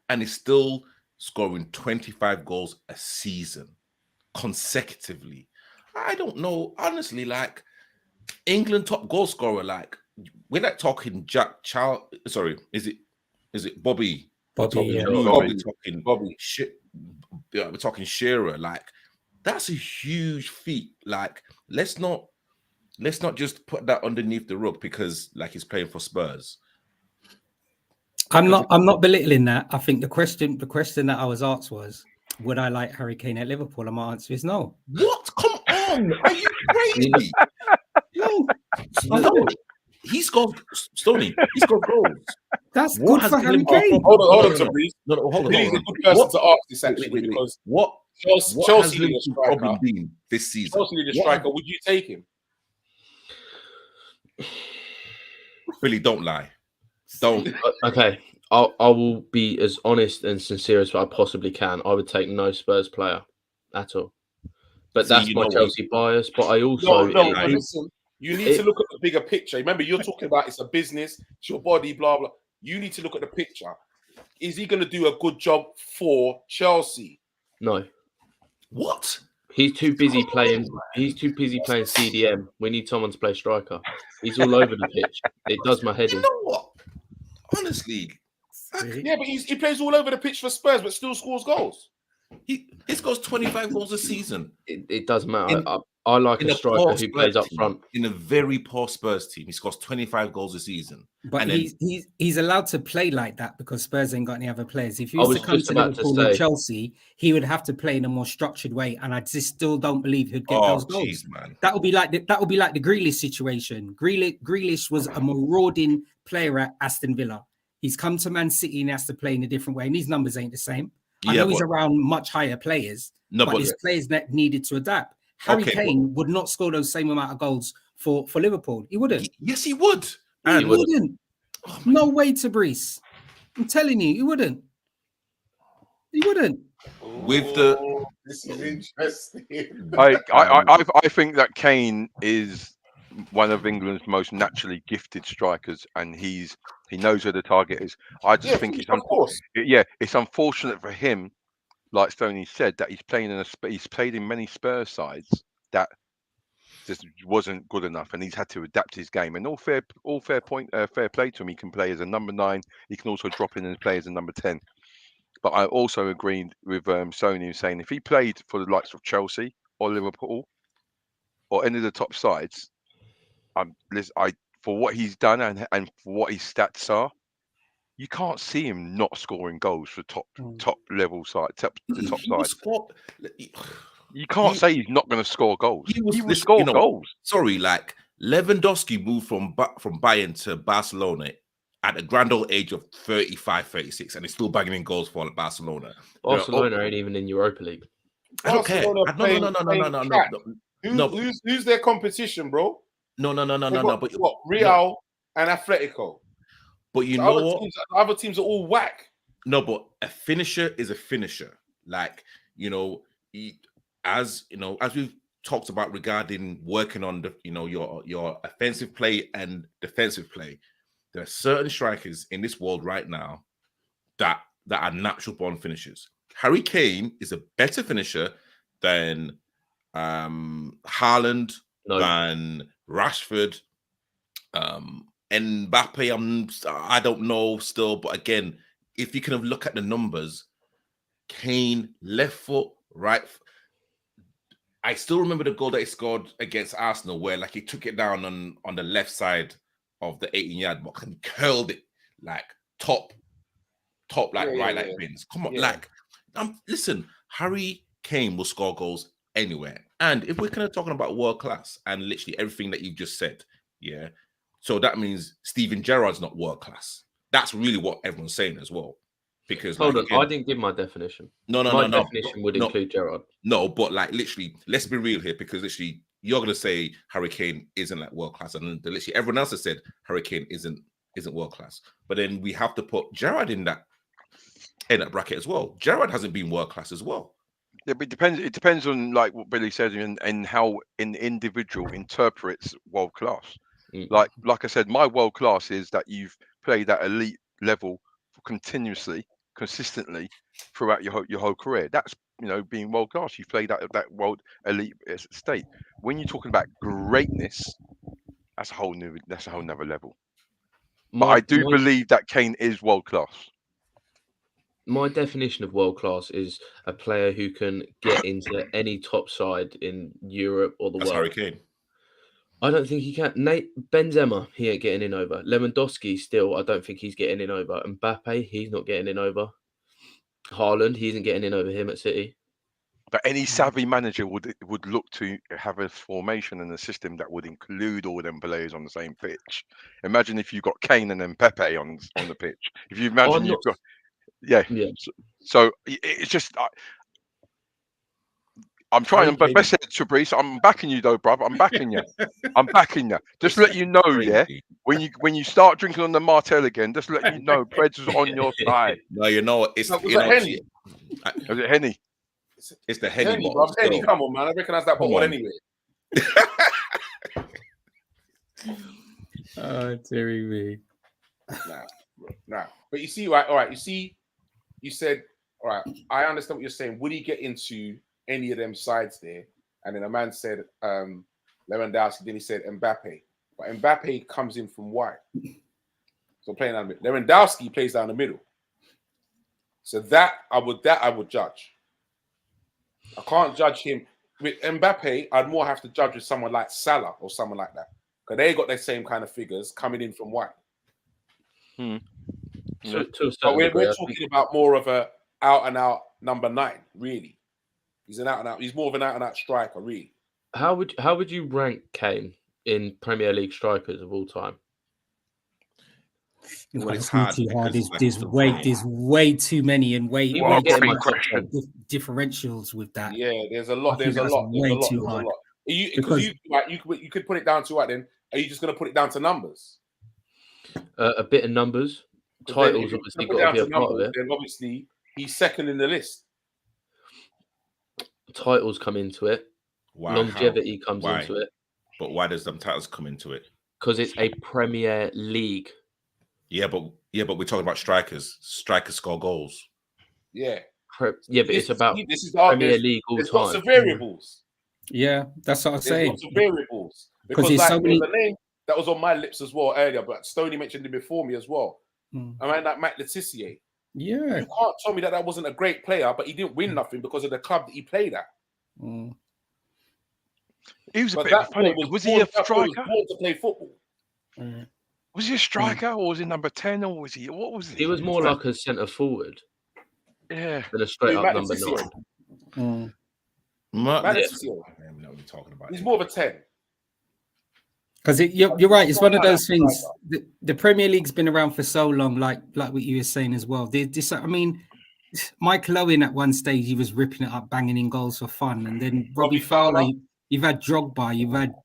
and is still scoring 25 goals a season consecutively. I don't know, honestly. Like, England top goal scorer. Like, we're not talking Jack Charles. Sorry, is it Bobby? Bobby. Bobby. We're talking Shearer. Like, that's a huge feat. Like, let's not just put that underneath the rug because, like, he's playing for Spurs. I'm not belittling that. I think the question that I was asked was, would I like Harry Kane at Liverpool? And my answer is no. What? Come on. Are you crazy? No. He scored, Stoney. He scored goals. That's good for Harry Kane. Hold on, Breeze. No, hold on. He's a good person to ask this, actually, because what Chelsea has need a striker. problem been this season? Chelsea need a striker. Would you take him? Billy, don't lie. Don't. Okay, I will be as honest and sincere as I possibly can. I would take no Spurs player at all. But that's my Chelsea bias. But I also listen. You need to look at the bigger picture. Remember, you're talking about it's a business, it's your body, blah blah. You need to look at the picture. Is he going to do a good job for Chelsea? No. What? He's too busy playing. He's too busy playing CDM. We need someone to play striker. He's all over the pitch. It does my head in. You know what? Honestly, yeah, but he plays all over the pitch for Spurs, but still scores goals. He scores 25 goals a season. It doesn't matter. I like a striker who plays up front. In a very poor Spurs team, he scores 25 goals a season. But he's allowed to play like that because Spurs ain't got any other players. If he was to come to Liverpool or Chelsea, he would have to play in a more structured way, and I just still don't believe he'd get those goals. Geez, man. That would be like the Grealish situation. Grealish was a marauding player at Aston Villa. He's come to Man City and has to play in a different way, and his numbers ain't the same. I know he's around much higher players, but his players that needed to adapt. Harry Kane would not score those same amount of goals for Liverpool. He wouldn't. Yes, he would. He wouldn't. Oh, no way, Tabrice. I'm telling you, he wouldn't. He wouldn't. This is interesting. I think that Kane is one of England's most naturally gifted strikers, and he knows where the target is. I just think it's unfortunate for him, like Stoney said, that he's played in many Spurs sides that just wasn't good enough, and he's had to adapt his game. And fair play to him. He can play as a number 9. He can also drop in and play as a number 10. But I also agreed with Sony saying if he played for the likes of Chelsea or Liverpool or any of the top sides, for what he's done and for what his stats are, you can't see him not scoring goals for top level side, the top side. You can't say he's not going to score goals. He will score goals. Sorry, like Lewandowski moved from Bayern to Barcelona at the grand old age of 35, 36, and he's still bagging in goals for Barcelona. Barcelona ain't even in Europa League. I don't care. No. Who's their competition, bro? No. But what? Real and Atletico. But you know what? Other teams are all whack. No, but a finisher is a finisher. Like, as we've talked about regarding working on the, your offensive play and defensive play, there are certain strikers in this world right now that are natural born finishers. Harry Kane is a better finisher than Haaland, than Rashford, Mbappe. I don't know still, but again, if you kind of look at the numbers, Kane, left foot, right. I still remember the goal that he scored against Arsenal, where like he took it down on the left side of the 18-yard box and curled it like top like bins. Come on, listen, Harry Kane will score goals anywhere. And if we're kind of talking about world class and literally everything that you've just said, yeah, so that means Steven Gerrard's not world class. That's really what everyone's saying as well. Because hold on, I didn't give my definition. My definition would include Gerrard. No, but like literally, let's be real here, because literally you're gonna say Harry Kane isn't like world class, and literally everyone else has said Harry Kane isn't world class. But then we have to put Gerrard in that bracket as well. Gerrard hasn't been world class as well. Yeah, but it depends on like what Billy says and how an individual interprets world class. Like I said, my world class is that you've played at elite level consistently throughout your whole career. That's being world class. You've played at that world elite state. When you're talking about greatness, that's a whole nother level. But I do believe that Kane is world class. My definition of world class is a player who can get into any top side in Europe or the world. Harry Kane. I don't think he can. Benzema, he ain't getting in over. Lewandowski, still, I don't think he's getting in over. Mbappe, he's not getting in over. Haaland, he isn't getting in over him at City. But any savvy manager would look to have a formation and a system that would include all them players on the same pitch. Imagine if you've got Kane and then Pepe on the pitch. If you imagine you've got... Yeah. So it's just... I'm trying, but best said to Brees, I'm backing you though, bruv. I'm backing you. Just let you know, yeah. When you start drinking on the Martell again, just let you know, Preds is on your side. No, it's Henny. Is it Henny? It's the Henny bottle. Henny, come on, man. I recognize that bottle anyway. Oh, dearie me. Nah. But you see, right? All right. You said, all right. I understand what you're saying. Would he get into any of them sides there? And then a man said Lewandowski, then he said Mbappe. But Mbappe comes in from wide. So playing down the middle. Lewandowski plays down the middle. So that I would judge. I can't judge him. With Mbappe, I'd more have to judge with someone like Salah or someone like that. Because they got their same kind of figures coming in from wide. So we're talking about more of a out and out number 9, really. He's an out and out. He's more of an out and out striker, really. How would you rank Kane in Premier League strikers of all time? Well, it's hard. There's way too many and way too much differentials with that. Yeah, there's a lot. There's a lot. You could put it down to what then? Are you just going to put it down to numbers? A bit of numbers. Titles obviously got to be a part of it. Then obviously he's second in the list. Titles come into it. Longevity comes into it. But why does them titles come into it? Because it's a Premier League. Yeah, but we're talking about strikers. Strikers score goals. Yeah. But it's about Premier League all time. Lots of variables. Yeah, that's what I'm saying. Lots of variables. Because there's so many... the name that was on my lips as well earlier, but Stoney mentioned it before me as well. I mean, like Matt Letizia. Yeah. You can't tell me that wasn't a great player, but he didn't win nothing because of the club that he played at. He was a bit funny. Was he a striker? To play football. Was he a striker or was he number 10 or was he? What was he? He was more like a centre forward. Yeah. Than a straight up number 9. Matt Letizia. I don't know what you're talking about. He's more of a 10. Because you're right. It's one of those things. The Premier League's been around for so long, like what you were saying as well. I mean, Michael Owen at one stage he was ripping it up, banging in goals for fun, and then Robbie Fowler. You've had Drogba. You've had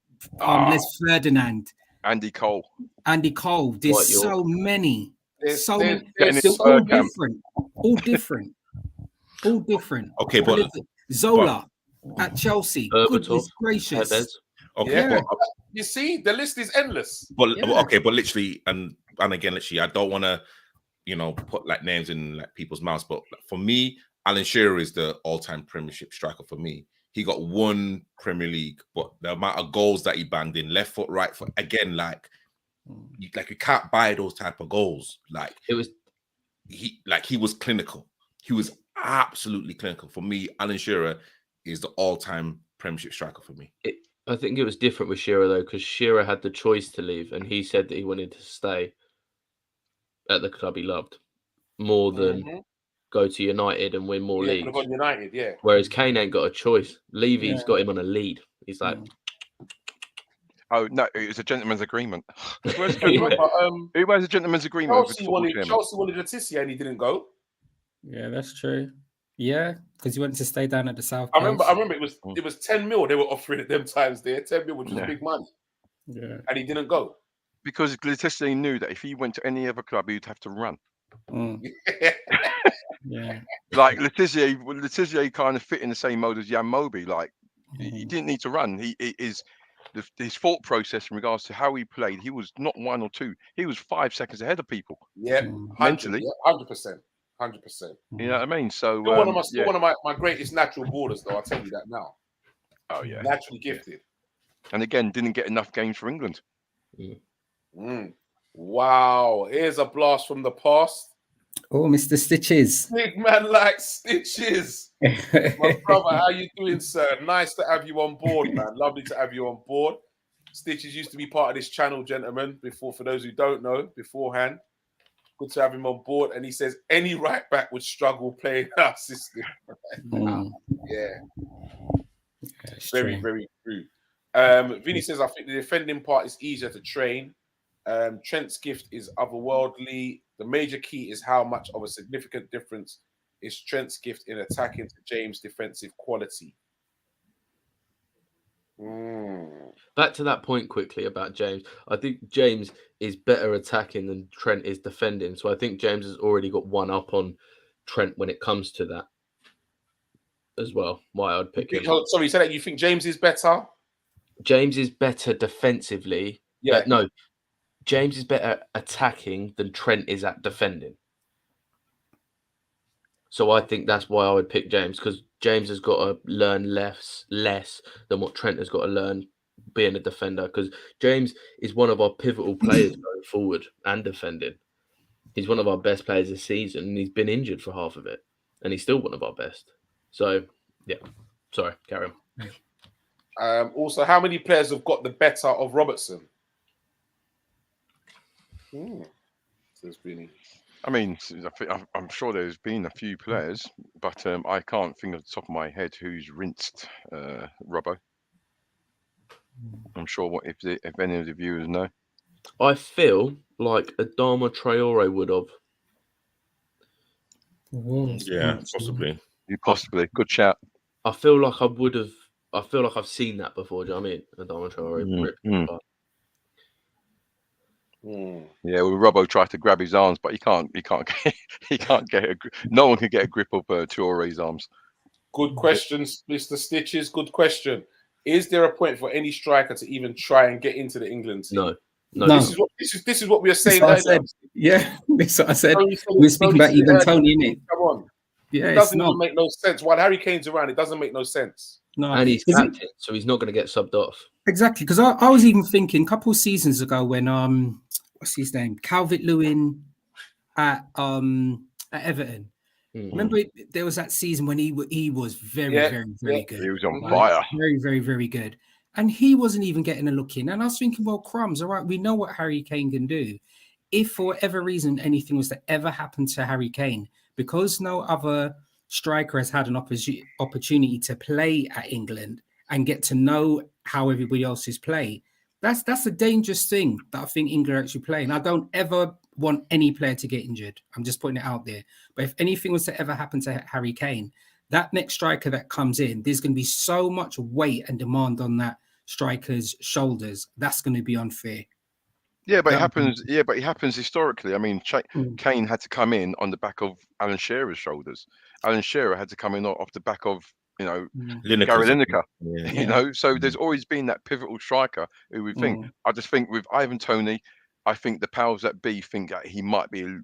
Les Ferdinand, Andy Cole. There's so many. There's all different. All different. Okay, but Zola at Chelsea. Goodness gracious. Okay, yeah. You see, the list is endless. But literally, and again, literally, I don't want to, put like names in like people's mouths. But for me, Alan Shearer is the all-time Premiership striker for me. He got one Premier League, but the amount of goals that he banged in, left foot, right foot, again, you can't buy those type of goals. He was clinical. He was absolutely clinical. For me, Alan Shearer is the all-time Premiership striker for me. I think it was different with Shearer though, because Shearer had the choice to leave, and he said that he wanted to stay at the club he loved more than go to United and win more leagues. United, yeah. Whereas Kane ain't got a choice. Levy's got him on a lead. He's like, oh no, it was a gentleman's agreement. Who has a gentleman's agreement? Chelsea wanted Letizia and he didn't go. Yeah, that's true. Yeah, because he wanted to stay down at the South. I remember it was 10 mil they were offering at them times there. 10 mil, which was big money. Yeah, and he didn't go because Letizia knew that if he went to any other club, he'd have to run. Yeah, like Letizia kind of fit in the same mode as Jan Moby. Like he didn't need to run. His thought process in regards to how he played, he was not 1 or 2. He was 5 seconds ahead of people. Yeah, mentally, 100%. 100%. You know what I mean? So one of my greatest natural ballers, though. I'll tell you that now. Oh yeah, naturally gifted. And again, didn't get enough games for England. Wow, here's a blast from the past. Oh, Mr. Stitches. Big man like Stitches. My brother, how you doing, sir? Nice to have you on board, man. Lovely to have you on board. Stitches used to be part of this channel, gentlemen. For those who don't know, beforehand. Good to have him on board. And he says any right back would struggle playing our system. Yeah. Very, very true. Vinny says, I think the defending part is easier to train. Trent's gift is otherworldly. The major key is how much of a significant difference is Trent's gift in attacking to James' defensive quality. Back to that point quickly about James. I think James is better attacking than Trent is defending. So I think James has already got one up on Trent when it comes to that as well. Why I'd pick him. Sorry, you said that you think James is better? James is better defensively. Yeah. No, James is better attacking than Trent is at defending. So I think that's why I would pick James, because James has got to learn less than what Trent has got to learn being a defender, because James is one of our pivotal players going forward and defending. He's one of our best players this season, and he's been injured for half of it, and he's still one of our best. So, yeah. Sorry, carry on. Also, how many players have got the better of Robertson? Says Vinny. I mean, I'm sure there's been a few players, but I can't think off the top of my head who's rinsed Robbo. I'm sure if any of the viewers know. I feel like Adama Traore would have. Yeah, possibly. Possibly. Good shout. I feel like I would have. I feel like I've seen that before. Do you know what I mean? Adama Traore. Yeah, well, Robbo tried to grab his arms, but he can't get no one can get a grip of Traore's arms. Good question, Mr. Stitches. Good question. Is there a point for any striker to even try and get into the England team? No. This is what we were saying earlier. Yeah, that's what I said. We're speaking about even Tony, innit? Come on. Yeah, it doesn't even make no sense. While Harry Kane's around, it doesn't make no sense. No, and he's captain, so he's not going to get subbed off. Exactly, because I was even thinking a couple of seasons ago when what's his name, Calvert-Lewin at Everton. Remember there was that season when he was very good. He was on fire. Very, very, very good. And he wasn't even getting a look in. And I was thinking, well, crumbs, all right, we know what Harry Kane can do. If for whatever reason anything was to ever happen to Harry Kane, because no other striker has had an opportunity to play at England and get to know how everybody else is play, That's a dangerous thing that I think England are actually playing. I don't ever want any player to get injured. I'm just putting it out there. But if anything was to ever happen to Harry Kane, that next striker that comes in, there's going to be so much weight and demand on that striker's shoulders. That's going to be unfair. Yeah, but it happens. Yeah, but it happens historically. I mean, Kane had to come in on the back of Alan Shearer's shoulders. Alan Shearer had to come in off the back of, Gary Lineker. Yeah. You know, so there's always been that pivotal striker who we think. I just think with Ivan Toney, I think the powers that be think that he might be a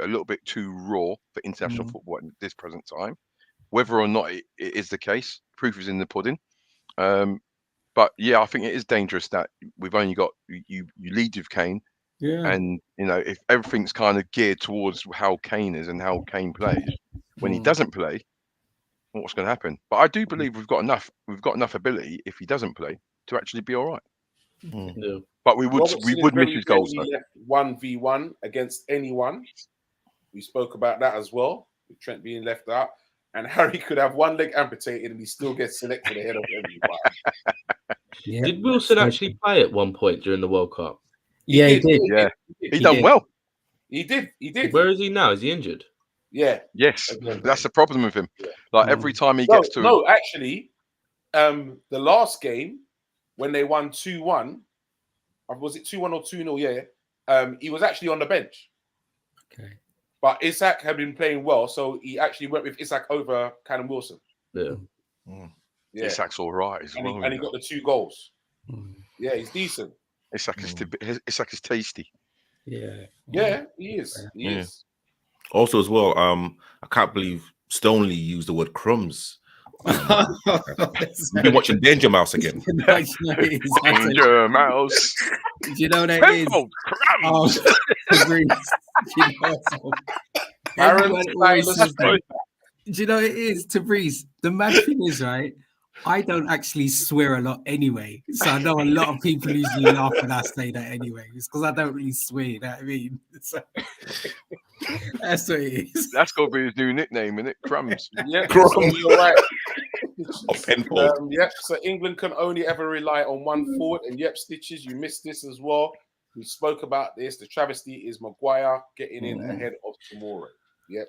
little bit too raw for international football at this present time. Whether or not it is the case, proof is in the pudding. But yeah, I think it is dangerous that we've only got you lead with Kane, and if everything's kind of geared towards how Kane is and how Kane plays, when he doesn't play, what's going to happen? But I do believe we've got enough ability if he doesn't play to actually be all right. Yeah. But we would miss his goals. 1v1 against anyone. We spoke about that as well, with Trent being left out. And Harry could have one leg amputated and he still gets selected ahead of everyone. Did Wilson actually play at one point during the World Cup? Yeah, he did. Yeah, he done well. He did. Where is he now? Is he injured? Yeah. Yes, that's the problem with him. Like every time he gets to... No, actually, the last game, when they won 2-1, was it 2-1 or 2-0? Yeah. He was actually on the bench. Okay. But Isak had been playing well, so he actually went with Isak over Callum Wilson. Yeah. Yeah. Isak's all right as well. And he got the 2 goals. Yeah, he's decent. Isak is tasty. Yeah. Yeah, he is. He is. Also, as well, I can't believe Stonely used the word crumbs. You've been watching Danger Mouse again. Danger Mouse. Do you know what that is? Do you know what it is, Tabriz? The mad thing is, right? I don't actually swear a lot anyway. So I know a lot of people usually laugh when I say that anyway. It's because I don't really swear, you know what I mean? So, that's what it is. That's got to be his new nickname, isn't it? Crumbs. Yeah, Crumbs. You're right. Yep, so England can only ever rely on one forward. And yep, Stitches, you missed this as well. We spoke about this. The travesty is Maguire getting in ahead of Tomori. Yep.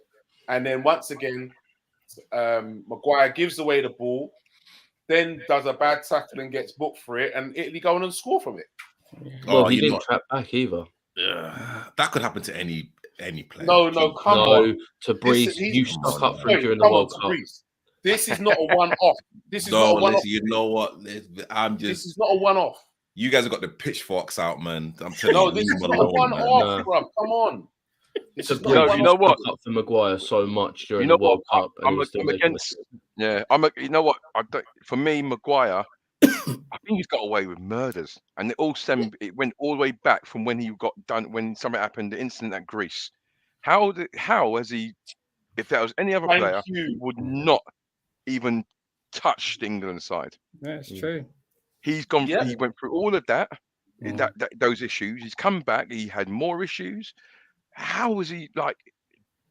And then once again, Maguire gives away the ball, then does a bad tackle and gets booked for it, and Italy go on and score from it. Well, he didn't trap back either. That could happen to any player. No, come on. Tabriz, you stuck up for him during the World Cup. This is not a one-off. This is not a one-off. You know what? This is not a one-off. You guys have got the pitchforks out, man. I'm telling you. No, this is not a one-off, bro. Come on. You know what? Up for Maguire so much during the World Cup. I'm against. Yeah, you know what? For me, Maguire, I think he's got away with murders, and it went all the way back from when he got done when something happened, the incident at Greece. How has he? If there was any other player, he would not even touch the England side. That's true. He's gone. Yeah. He went through all of that, those issues. He's come back. He had more issues. How was he like?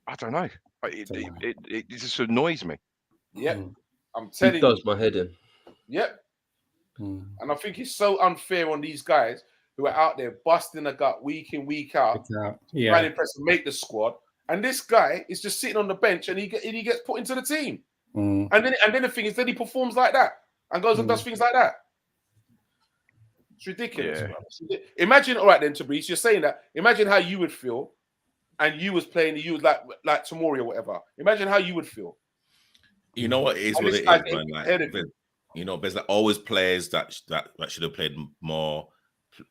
I don't know. It just annoys me. Yep, I'm telling you, it does my head in. Yep, and I think it's so unfair on these guys who are out there busting a gut week in, week out, trying to impress and make the squad. And this guy is just sitting on the bench, and he gets put into the team. And then the thing is, then he performs like that and goes and does things like that. It's ridiculous. Yeah. Imagine, all right then, Tabriz, you're saying that. Imagine how you would feel, and you was playing, you was like Tomori or whatever. Imagine how you would feel. You know what it is, what it is, man. Like, there's always players that should have played more.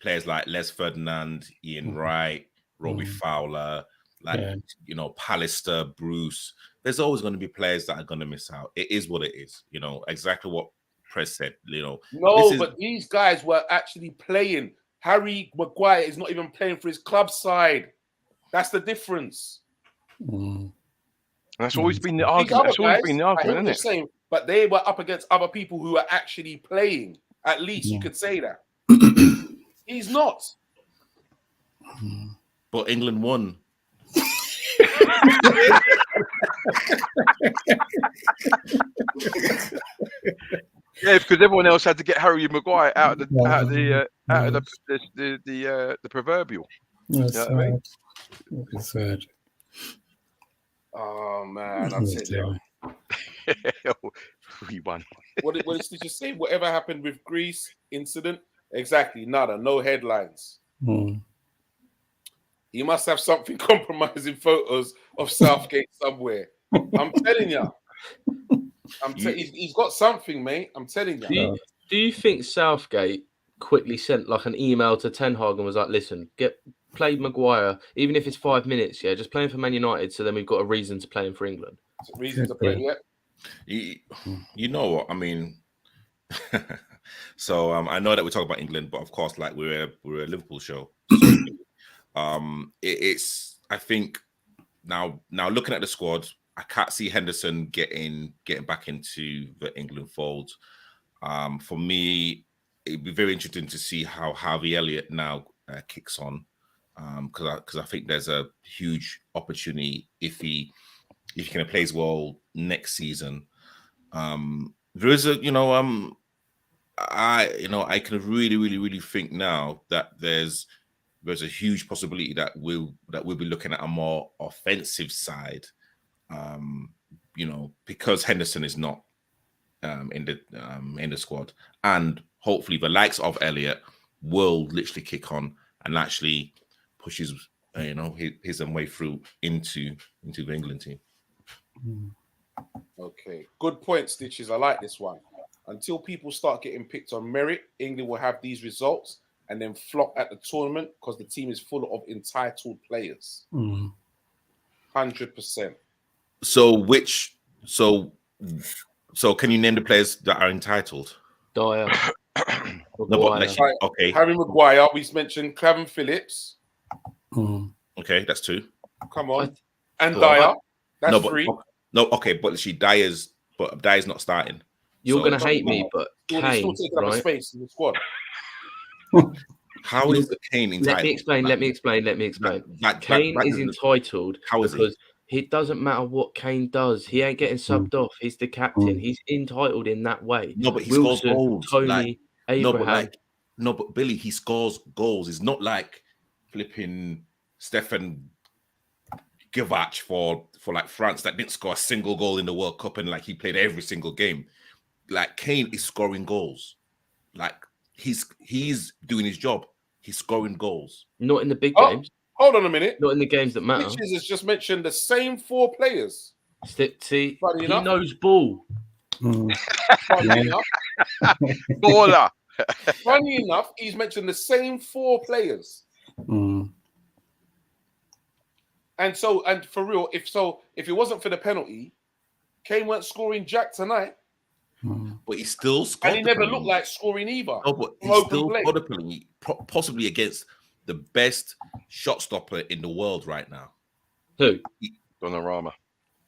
Players like Les Ferdinand, Ian Wright, Robbie Fowler, Pallister, Bruce. There's always going to be players that are going to miss out. It is what it is. Exactly what Press said. But these guys were actually playing. Harry Maguire is not even playing for his club side. That's the difference. That's always been the argument. That's always been the argument, isn't it? But they were up against other people who are actually playing. At least you could say that. He's not. But England won. Yeah, because everyone else had to get Harry Maguire out of the out of the proverbial. That's You know what I mean? It's sad. Oh man, I tell you. We won. What did you say? Whatever happened with Greece incident? Exactly, nada, no headlines. Mm. He must have something compromising photos of Southgate somewhere. I'm telling you. He's got something, mate. I'm telling you. Do you think Southgate quickly sent like an email to Ten Hag and was like, listen, play Maguire, even if it's 5 minutes, just play him for Man United, so then we've got a reason to play him for England. Reason to play, yeah. You know what I mean. So I know that we talk about England, but of course, like we're a Liverpool show. It's I think now looking at the squad, I can't see Henderson getting back into the England fold. For me, it'd be very interesting to see how Harvey Elliott now kicks on, because I think there's a huge opportunity if he kind of plays well next season. There is I can really think now that there's a huge possibility that we'll be looking at a more offensive side, because Henderson is not in the squad, and hopefully the likes of Elliott will literally kick on and actually push his way through into the England team. Okay, good point, Stitches. I like this one. Until people start getting picked on merit, England will have these results and then flop at the tournament because the team is full of entitled players. 100%. So can you name the players that are entitled? Dyer. Okay. Harry Maguire, we mentioned Calvin Phillips. Okay, that's 2. Come on. And Dyer. That's 3. But Dyer's not starting. You're going to hate me, but Kane, still taking up a space in the squad. How is Kane entitled? Let me explain. Kane is entitled because it doesn't matter what Kane does. He ain't getting subbed off. He's the captain. He's entitled in that way. No, but he Wilson, scores goals. Tony, Abraham. But Billy, he scores goals. It's not like flipping Stefan Givac for like France that didn't score a single goal in the World Cup and like he played every single game. Like Kane is scoring goals. Like he's doing his job. He's scoring goals. Not in the big games. Hold on a minute. Not in the games that matter. Stitches has just mentioned the same 4 players. See, he knows ball. Funny enough. Baller. Funny enough, he's mentioned the same 4 players. And for real, if it wasn't for the penalty, Kane weren't scoring jack tonight. But he still scored. And he never looked like scoring either. No, but he still scored a penalty, possibly against the best shot stopper in the world right now. Who? Donnarumma.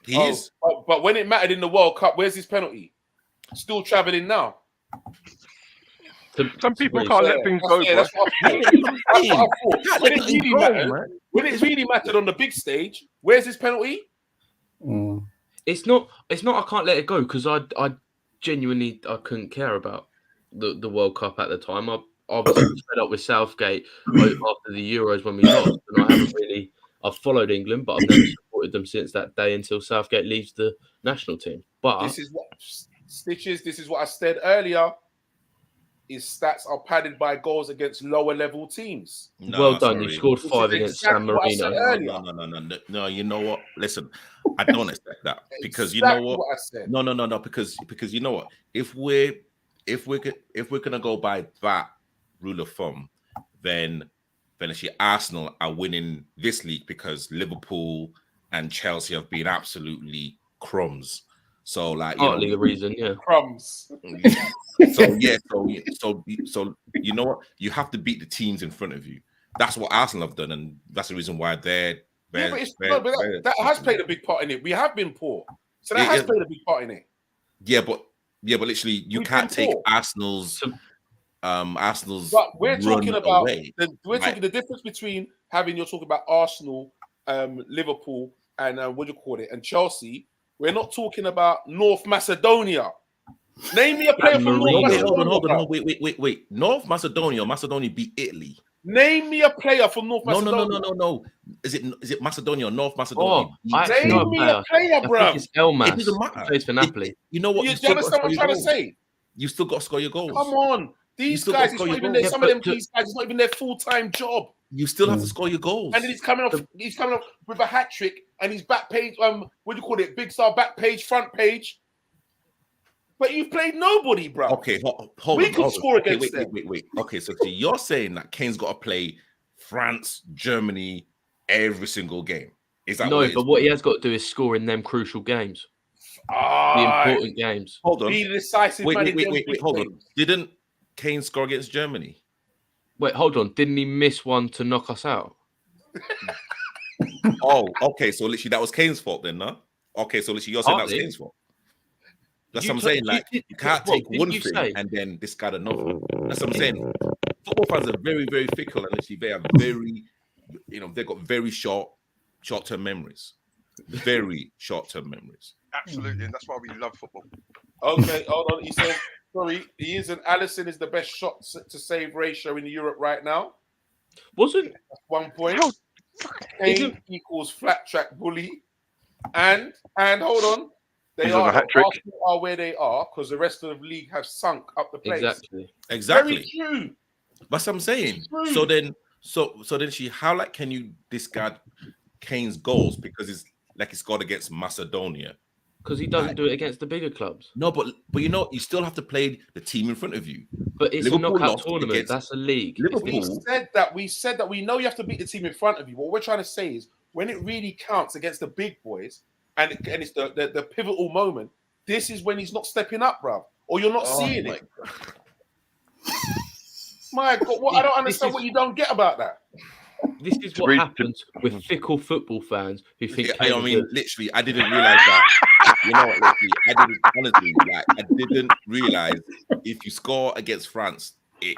He is. But when it mattered in the World Cup, where's his penalty? Still travelling now. Some people can't let things go. That's what I thought. When it really mattered on the big stage, where's his penalty? It's not. I can't let it go because I genuinely couldn't care about the World Cup at the time. I was fed up with Southgate after the Euros when we lost, and I haven't really. I've followed England, but I've never supported them since that day until Southgate leaves the national team. But this is what I said earlier. His stats are padded by goals against lower level teams. Well done. You scored 5 against San Marino. No, you know what? Listen, I don't expect that because you know what? I said. No. Because you know what? If we're gonna go by that rule of thumb, then actually Arsenal are winning this league because Liverpool and Chelsea have been absolutely crumbs. So like partly the reason, crumbs. So you know what? You have to beat the teams in front of you. That's what Arsenal have done, and that's the reason why that has played a big part in it. We have been poor, so that has played a big part in it. Yeah, but literally, you can't take Arsenal's. But we're talking about the difference between you're talking about Arsenal, Liverpool, and and Chelsea. We're not talking about North Macedonia. Name me a player from North Marino. Macedonia. Wait. North Macedonia. Macedonia beat Italy. Name me a player from North Macedonia. No. Is it Macedonia or North Macedonia? Name me a player, bro. I think it's Elmas. It doesn't matter. He plays for Napoli. You know what? You understand what I'm trying to say? You still got to score your goals. Come on. These guys, it's not even their, some of them these guys, it's not even their full-time job. You still have to score your goals. And then he's coming off with a hat trick and his back page, what do you call it? Big Star back page, front page. But you've played nobody, bro. Okay, hold we on. could score against them. Wait. Okay, so you're saying that Kane's got to play France, Germany every single game. Is that what he has got to do is score in them crucial games. The important games. Hold on. Be decisive. Wait. Hold on. Didn't Kane score against Germany? Wait, hold on. Didn't he miss one to knock us out? Oh, okay. So literally that was Kane's fault then, no? Okay, so literally you're saying that was Kane's fault. That's what I'm saying. Like, you can't take one thing and then discard another. That's what I'm saying. Football fans are very, very fickle, and literally they are very, they've got very short-term memories. Very short-term memories. Absolutely, and that's why we love football. Okay, hold on. He says, sorry, he isn't. Allison is the best shot to save ratio in Europe right now. Wasn't 1 point. Kane equals flat track bully. And hold on. Arsenal are where they are because the rest of the league have sunk up the place. Exactly. Very true. That's what I'm saying. So then how can you discard Kane's goals because it's like he scored against Macedonia? Because he doesn't do it against the bigger clubs. No, but you still have to play the team in front of you. But it's Liverpool a knockout tournament. That's a league. We said that we know you have to beat the team in front of you. What we're trying to say is when it really counts against the big boys and it's the pivotal moment, this is when he's not stepping up, bro. Or you're not seeing it. My God, I don't understand what you don't get about that. This is what happens with fickle football fans who think. Literally, I didn't realize that. You know what? Literally, I didn't realize if you score against France, it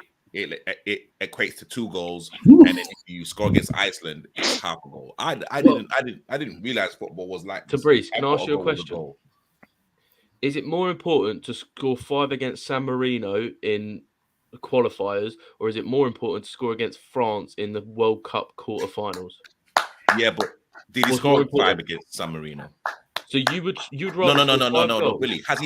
equates to 2 goals, and then if you score against Iceland, it's half a goal. I didn't realize football was like this. Tabrice, can I ask you a question? Is it more important to score 5 against San Marino in qualifiers, or is it more important to score against France in the World Cup quarterfinals? Yeah, but did he score 5 against San Marino? So you'd rather no, Billy. Has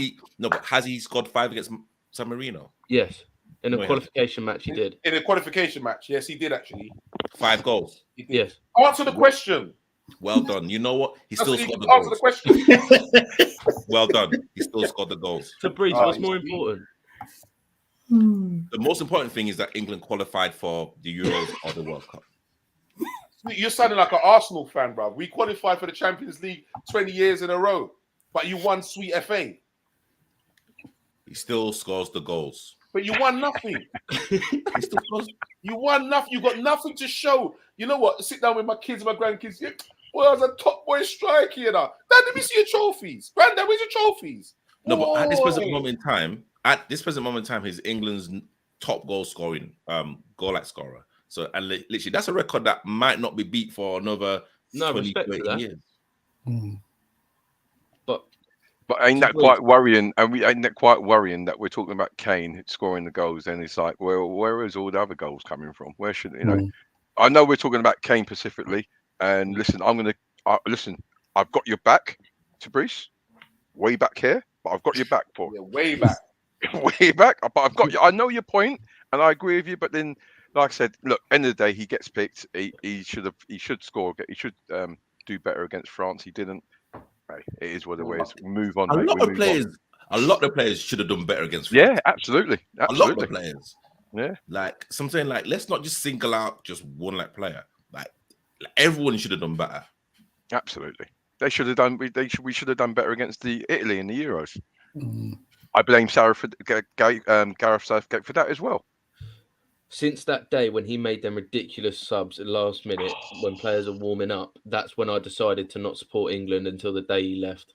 he scored 5 against San Marino? Yes. In a qualification match, he did. In a qualification match, yes, he did actually. 5 goals. Yes. Answer the question. Well done. You know what? He still scored the goals. Answer the question. Well done. He still scored the goals. Tabrice, what's more important? The most important thing is that England qualified for the Euros or the World Cup. You're sounding like an Arsenal fan, bro. We qualified for the Champions League 20 years in a row, but you won Sweet FA. He still scores the goals. But you won nothing. You won nothing. You got nothing to show. You know what? Sit down with my kids, my grandkids. Boy, I was a top boy striker, you know. Dad, let me see your trophies. Granddad, where's your trophies? No, but at this present moment in time, he's England's top goal scoring, goal scorer. So, and literally, that's a record that might not be beat for another 20, 30 years. But ain't that quite worrying? And ain't that quite worrying that we're talking about Kane scoring the goals? Then it's like, well, where is all the other goals coming from? Where should I know we're talking about Kane specifically. And listen, I've got your back, Tabrice, way back here, but I've got your back, Paul. Yeah, way back. Way back. But I've got you. I know your point, and I agree with you. But then, like I said, look, end of the day, he gets picked. He should score. He should do better against France. He didn't. Hey, it is what it is. Move on. A lot of players should have done better against France. Yeah, absolutely. A lot of the players. Yeah. Like something like, let's not just single out just one player. Like everyone should have done better. Absolutely. They should have done. We should have done better against the Italy in the Euros. I blame Gareth Southgate for that as well. Since that day when he made them ridiculous subs at last minute when players are warming up, that's when I decided to not support England until the day he left.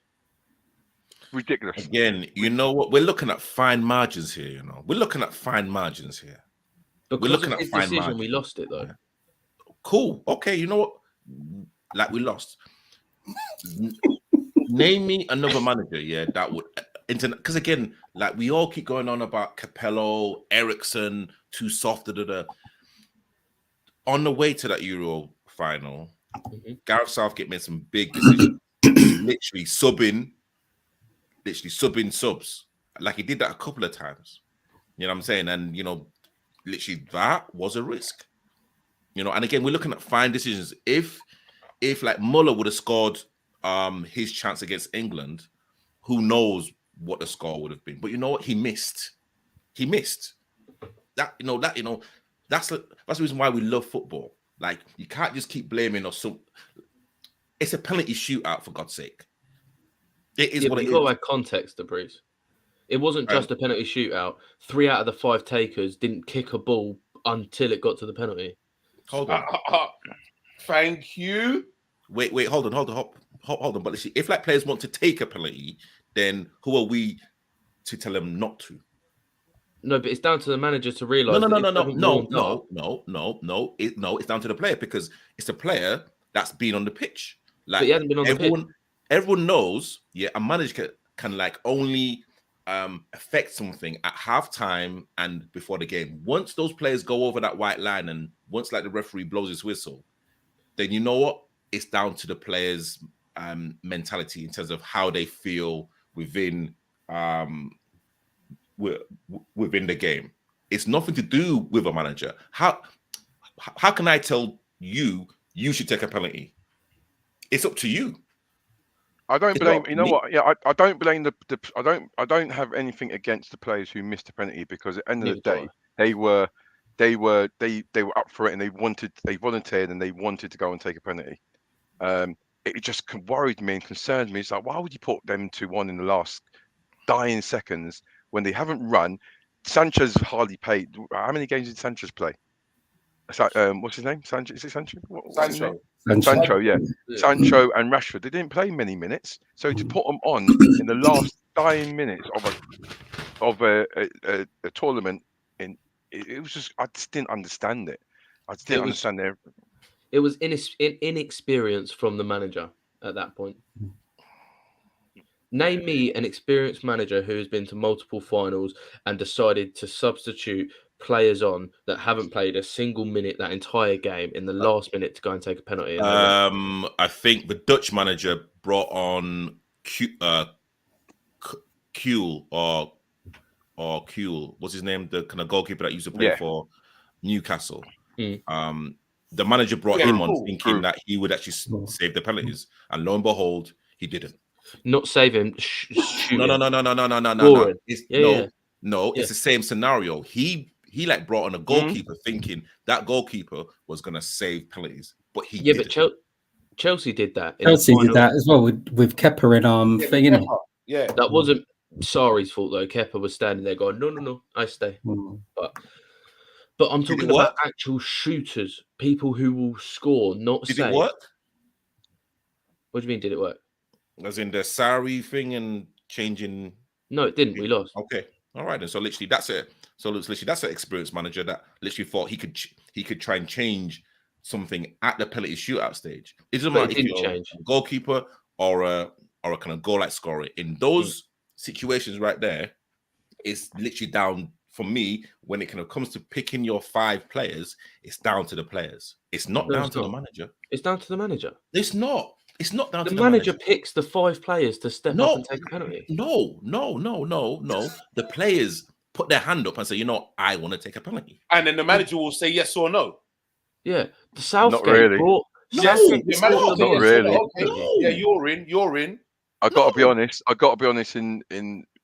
Ridiculous. Again, you know what? We're looking at fine margins here. We're looking at fine margins here. Because we're looking at his fine decision, we lost it though. Cool. Okay. You know what? Like we lost. Name me another manager. Yeah, that would. Because again, Like we all keep going on about Capello, Ericsson, too soft. On the way to that Euro final, Gareth Southgate made some big decisions. literally subbing subs. Like he did that a couple of times. You know what I'm saying? And literally that was a risk. And again, we're looking at fine decisions. If like Muller would have scored his chance against England, who knows what the score would have been. But you know what? He missed. That's the reason why we love football. Like you can't just keep blaming us. So it's a penalty shootout, for God's sake. It is what it is. You've got to add context to Bruce. It wasn't just a penalty shootout. 3 out of the 5 takers didn't kick a ball until it got to the penalty. Hold on. Thank you. Wait, hold on. But listen, if like players want to take a penalty, then who are we to tell them not to? No, but it's down to the manager to realise. No. It's down to the player, because it's the player that's been on the pitch. Like but he hasn't been on the pitch. Everyone knows, a manager can like only affect something at halftime and before the game. Once those players go over that white line, and once like the referee blows his whistle, then you know what? It's down to the players' mentality in terms of how they feel within the game. It's nothing to do with a manager. How can I tell you should take a penalty? It's up to you. I don't blame. You know what? Yeah, I don't blame the. I don't have anything against the players who missed a penalty, because at the end of the day, they were up for it, and they volunteered, and they wanted to go and take a penalty. It just worried me and concerned me. It's like, why would you put them 2-1 in the last dying seconds when they haven't run? Sanchez hardly played. How many games did Sanchez play? What's his name? Sanchez? Is it Sanchez? Sancho, yeah. Sancho and Rashford. They didn't play many minutes, so to put them on in the last dying minutes of a tournament, it was just, I just didn't understand it. I just didn't understand it. It was inexperience from the manager at that point. Name me an experienced manager who has been to multiple finals and decided to substitute players on that haven't played a single minute that entire game in the last minute to go and take a penalty. I think the Dutch manager brought on Kuhl or Kuhl. What's his name? The kind of goalkeeper that used to play for Newcastle. The manager brought him on thinking that he would actually save the penalties, and lo and behold, he didn't. Not save him. No. It's the same scenario. He like brought on a goalkeeper thinking that goalkeeper was going to save penalties, but he didn't. But Chelsea did that. Chelsea did that as well with Kepa in thing, innit? Yeah, that wasn't Sarri's fault though. Kepa was standing there going, "No, I stay." But I'm talking about actual shooters, people who will score, not save. Did it work? What do you mean? Did it work? As in the Sarri thing and changing? No, it didn't. We lost. Okay, all right. And so literally, that's it. So literally, that's an experienced manager that literally thought he could try and change something at the penalty shootout stage. It doesn't matter if you're a goalkeeper or a kind of goal like scorer. In those situations right there, it's literally down. For me, when it kind of comes to picking your 5 players, it's down to the players. It's not down to the manager. It's down to the manager. It's not. It's not down to the manager. The manager picks the 5 players to step up and take a penalty. No. The players put their hand up and say, I want to take a penalty. And then the manager will say yes or no. Yeah. The Southgate not really. brought... Not really. Okay. Yeah, you're in. I got to be honest.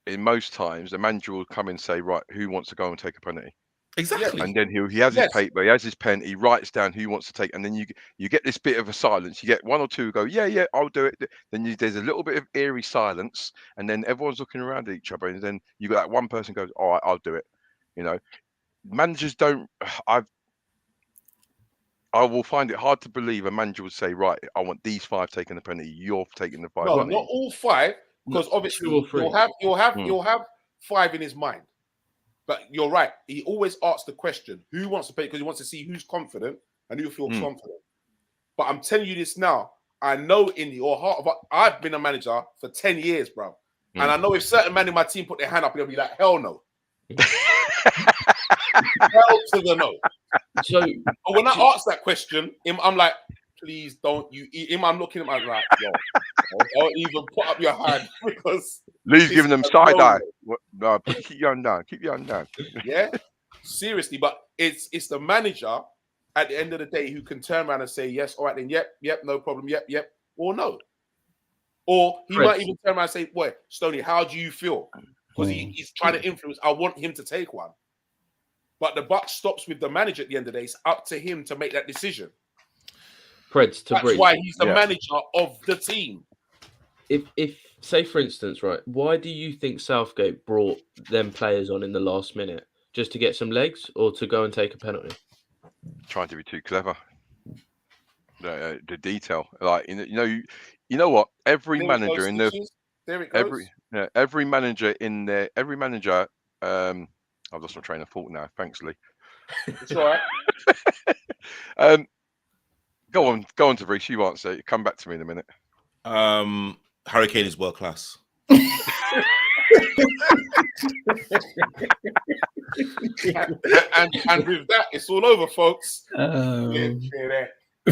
In most times, the manager will come and say, right, who wants to go and take a penalty? Exactly. And then he has his paper, he has his pen, he writes down who wants to take, and then you get this bit of a silence. You get 1 or 2 who go, yeah, I'll do it. Then there's a little bit of eerie silence, and then everyone's looking around at each other, and then you got that one person goes, all right, I'll do it. Managers don't. I will find it hard to believe a manager would say, right, I want these 5 taking the penalty. You're taking the 5. No, not all 5. Because obviously you'll have 5 in his mind, but you're right. He always asks the question, "Who wants to play?" Because he wants to see who's confident and who feels confident. But I'm telling you this now. I know in your heart of I've been a manager for 10 years, bro. And I know if certain men in my team put their hand up, they'll be like, hell no. Hell to the no. So when I ask that question, I'm like, please don't you eat him. I'm looking at him like, yo, don't even put up your hand because Lee's giving them side eye. No, keep your hand down. Keep your hand down. Yeah, seriously. But it's the manager at the end of the day who can turn around and say, yes, all right, then, yep, no problem, yep, or no. Or he might even turn around and say, boy, Stoney, how do you feel? Because he's trying to influence. I want him to take one. But the buck stops with the manager at the end of the day. It's up to him to make that decision. Preds to That's breathe. why he's the manager of the team. If say for instance, right, why do you think Southgate brought them players on in the last minute? Just to get some legs or to go and take a penalty? Trying to be too clever. The detail, like you know what? Every manager in the every manager in there, every manager. I've lost my train of thought now. Thanks, Lee. It's all right. Go on, Tavreesh. You answer. Come back to me in a minute. Harry Kane is world class. and with that, it's all over, folks.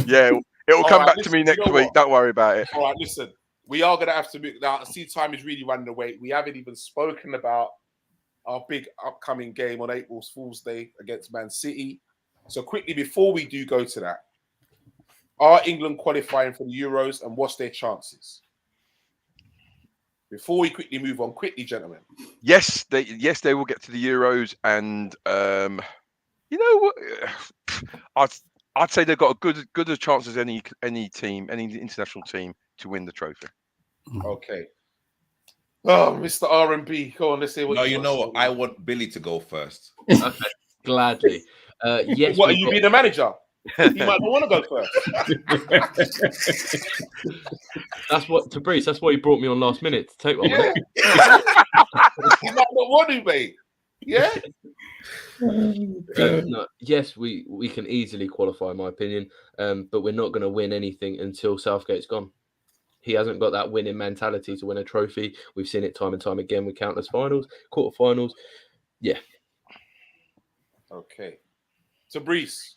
Yeah, it'll come back to me next week. Don't worry about it. All right, listen. We are going to have to move now. I see time is really running away. We haven't even spoken about our big upcoming game on April Fool's Day against Man City. So quickly, before we do go to that, are England qualifying for the Euros and what's their chances? Before we quickly move on, gentlemen. Yes, they will get to the Euros, and you know what? I'd say they've got a good a chance as any team, any international team to win the trophy. Okay. Oh, Mr. R&B, go on. Let's see what. No, you know what? I want Billy to go first. Okay, gladly. Yes. What are you being the manager? He might not want to go first. That's what to Bruce. That's why he brought me on last minute to take one. Yeah. He might not want to, mate. Yeah. No, yes, we can easily qualify, in my opinion. But we're not going to win anything until Southgate's gone. He hasn't got that winning mentality to win a trophy. We've seen it time and time again with countless finals, quarterfinals. Yeah. Okay. So, Brees.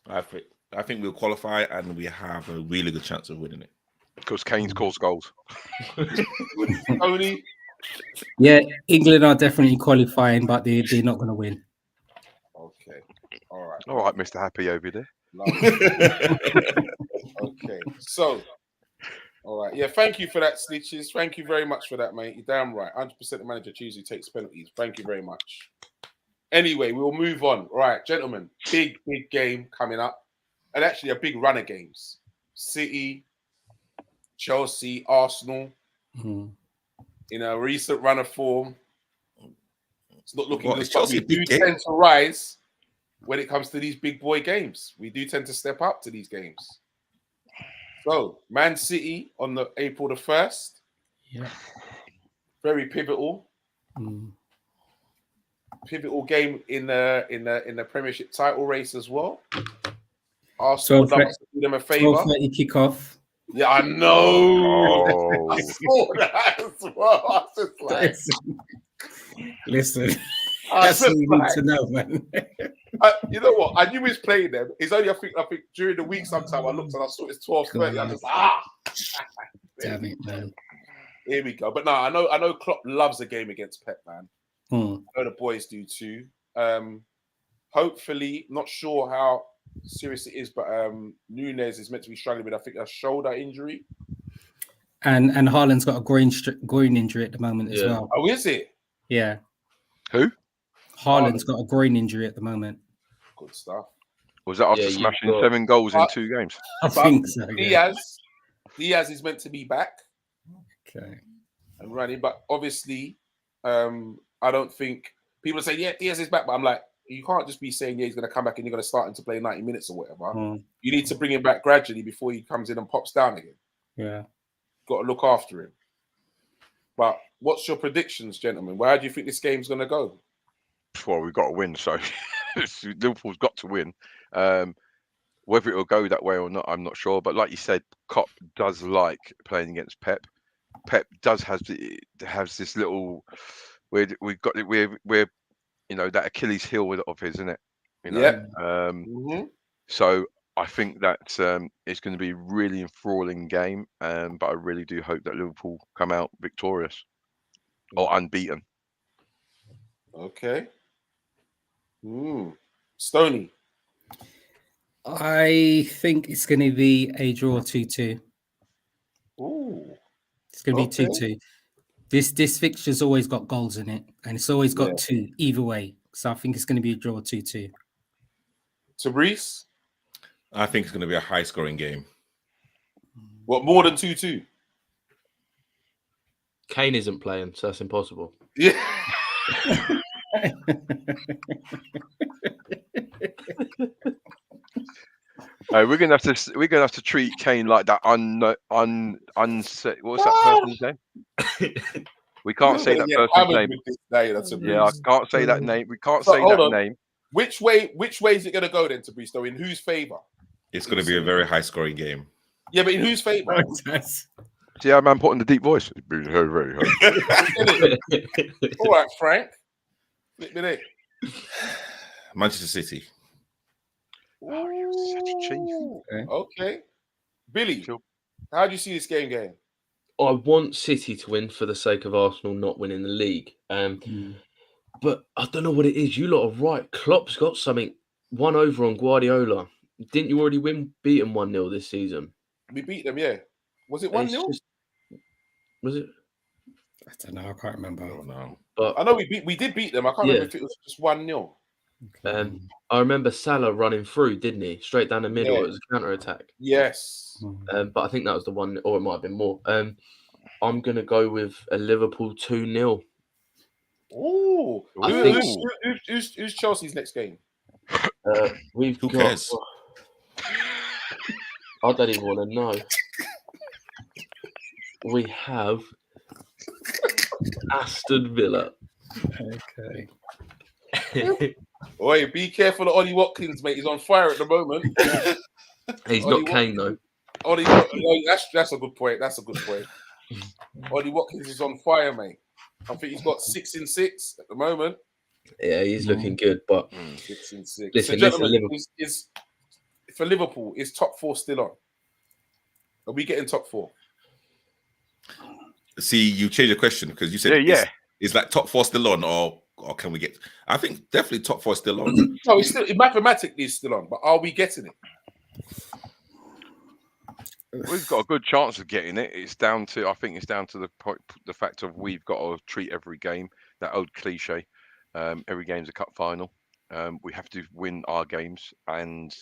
I think we'll qualify and we have a really good chance of winning it. Because Kane scores goals. Tony? Yeah, England are definitely qualifying, but they're not going to win. Okay. All right. All right, Mr. Happy over there. Okay. So, all right. Yeah, thank you for that, Snitches. Thank you very much for that, mate. You're damn right. 100% the manager usually takes penalties. Thank you very much. Anyway, we'll move on. Right, gentlemen, big game coming up. And actually a big run of games. City, Chelsea, Arsenal. Mm-hmm. In a recent run of form. It's not looking good, but we do game? tend to rise when it comes to these big boy games. We do tend to step up to these games. So, Man City on the April the 1st. Yeah. Very pivotal. Mm. Pivotal game in the Premiership title race as well. Arsenal do them a favour. 12:30 kickoff. Yeah, I know. Oh. I saw that as well. I was just like, Listen, that's what you need to know, man. you know what? I knew he was playing them. It's only I think during the week sometime I looked and I saw it's 12:30. I'm just damn it, man. Here we go. But no, I know Klopp loves a game against Pep, man. I know the boys do too. Hopefully, not sure how serious it is, but Nunes is meant to be struggling with, I think, a shoulder injury. And Haaland's got a groin injury at the moment as well. Oh, is it? Yeah. Who? Haaland's got a groin injury at the moment. Good stuff. Was that after smashing 7 goals in 2 games? I think so. Yeah. Diaz is meant to be back. Okay. And running, but obviously, I don't think people say, yeah, Diaz is back, but I'm like, you can't just be saying, yeah, he's going to come back and you're going to start him to play 90 minutes or whatever. You need to bring him back gradually before he comes in and pops down again. Yeah. Got to look after him. But what's your predictions, gentlemen? Where do you think this game's going to go? Well, we've got to win, so Liverpool's got to win. Whether it will go that way or not, I'm not sure. But like you said, Klopp does like playing against Pep. Pep does has this little we've got we're that Achilles heel of his, isn't it? Yep. So I think that it's going to be a really enthralling game, but I really do hope that Liverpool come out victorious or unbeaten. Okay. Stoney. I think it's going to be a draw 2-2. Ooh. It's going to Okay. be 2-2. This fixture's always got goals in it, and it's always got two either way. So I think it's going to be a draw 2-2. Tabrice? I think it's going to be a high-scoring game. What, more than 2-2? Kane isn't playing, so that's impossible. Yeah. We're gonna have to treat Kane like that. What's that person's name? We can't say that person's name. I can't say that name. We can't say that name. Which way is it going to go then, Tabrice? Though, in whose favour? It's going to be a very high-scoring game. Yeah, but in whose favour? See how man put in the deep voice. It's been very, very hard. All right, Frank. Flip me Manchester City. Oh, you're such a chief. Okay. Billy, how do you see this game going? I want City to win for the sake of Arsenal not winning the league. But I don't know what it is. You lot are right. Klopp's got something one over on Guardiola. Didn't you already beat him 1-0 this season? We beat them, yeah. Was it 1-0? Was it? I don't know. I can't remember. I don't know. But I know we did beat them. I can't remember if it was just 1-0. I remember Salah running through, didn't he? Straight down the middle. Yeah. It was a counter-attack. Yes. But I think that was the one, or it might have been more. I'm going to go with a Liverpool 2-0. Ooh. Who's Chelsea's next game? Who cares? I don't even want to know. We have Aston Villa. Okay. Oi, be careful of Ollie Watkins, mate. He's on fire at the moment. He's not Kane, though. That's a good point. That's a good point. Ollie Watkins is on fire, mate. I think he's got 6 in 6 at the moment. Yeah, he's looking good, but 6 in 6. Listen, so, gentlemen, for Liverpool, is top 4 still on? Are we getting top 4? See, you changed your question because you said, is like top 4 still on, or can we get? I think definitely top 4 still on. No, it's still mathematically it's still on, but are we getting it? We've got a good chance of getting it. I think it's down to the fact of we've got to treat every game, that old cliche. Every game's a cup final. We have to win our games and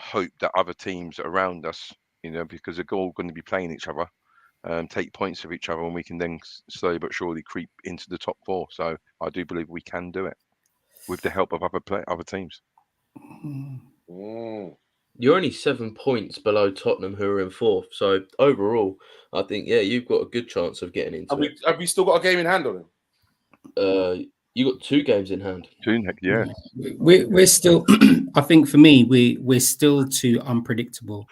hope that other teams around us, because they're all going to be playing each other, take points of each other, and we can then slowly but surely creep into the top 4. So I do believe we can do it with the help of other teams. You're only 7 points below Tottenham, who are in 4th. So overall, I think you've got a good chance of getting into it. Have we still got a game in hand on him? You got 2 games in hand. 2, yeah. We're still. I think for me, we're still too unpredictable.